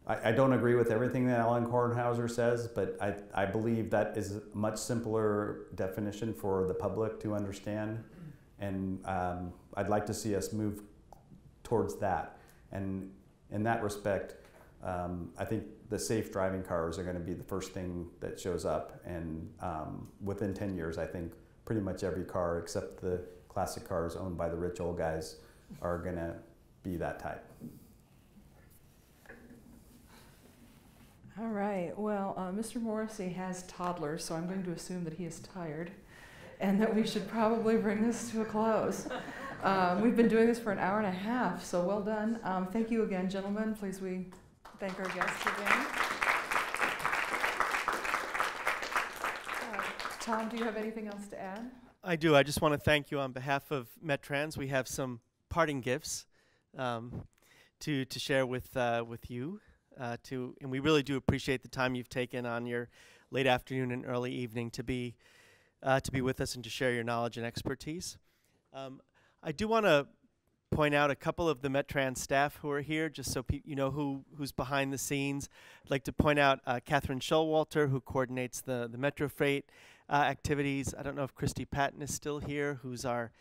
I don't agree with everything that Alan Kornhauser says, but I believe that is a much simpler definition for the public to understand, and I'd like to see us move towards that. And in that respect, I think the safe driving cars are going to be the first thing that shows up, and within 10 years, I think pretty much every car except the classic cars owned by the rich old guys are going to be that type. All right, well, Mr. Morrissey has toddlers, so I'm going to assume that he is tired and that we should probably bring this to a close. We've been doing this for an hour and a half, so well done. Thank you again, gentlemen. Please we thank our guests again. Tom, do you have anything else to add? I do. I just want to thank you on behalf of METRANS. We have some parting gifts to share with you. And we really do appreciate the time you've taken on your late afternoon and early evening to be with us and to share your knowledge and expertise. I do want to point out a couple of the METRANS staff who are here, just so you know who's behind the scenes. I'd like to point out Catherine Schellwalter, who coordinates the Metro Freight activities. I don't know if Christy Patton is still here, who's our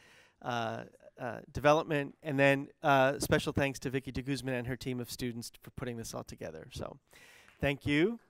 development, and then special thanks to Vicky de Guzman and her team of students for putting this all together. So thank you.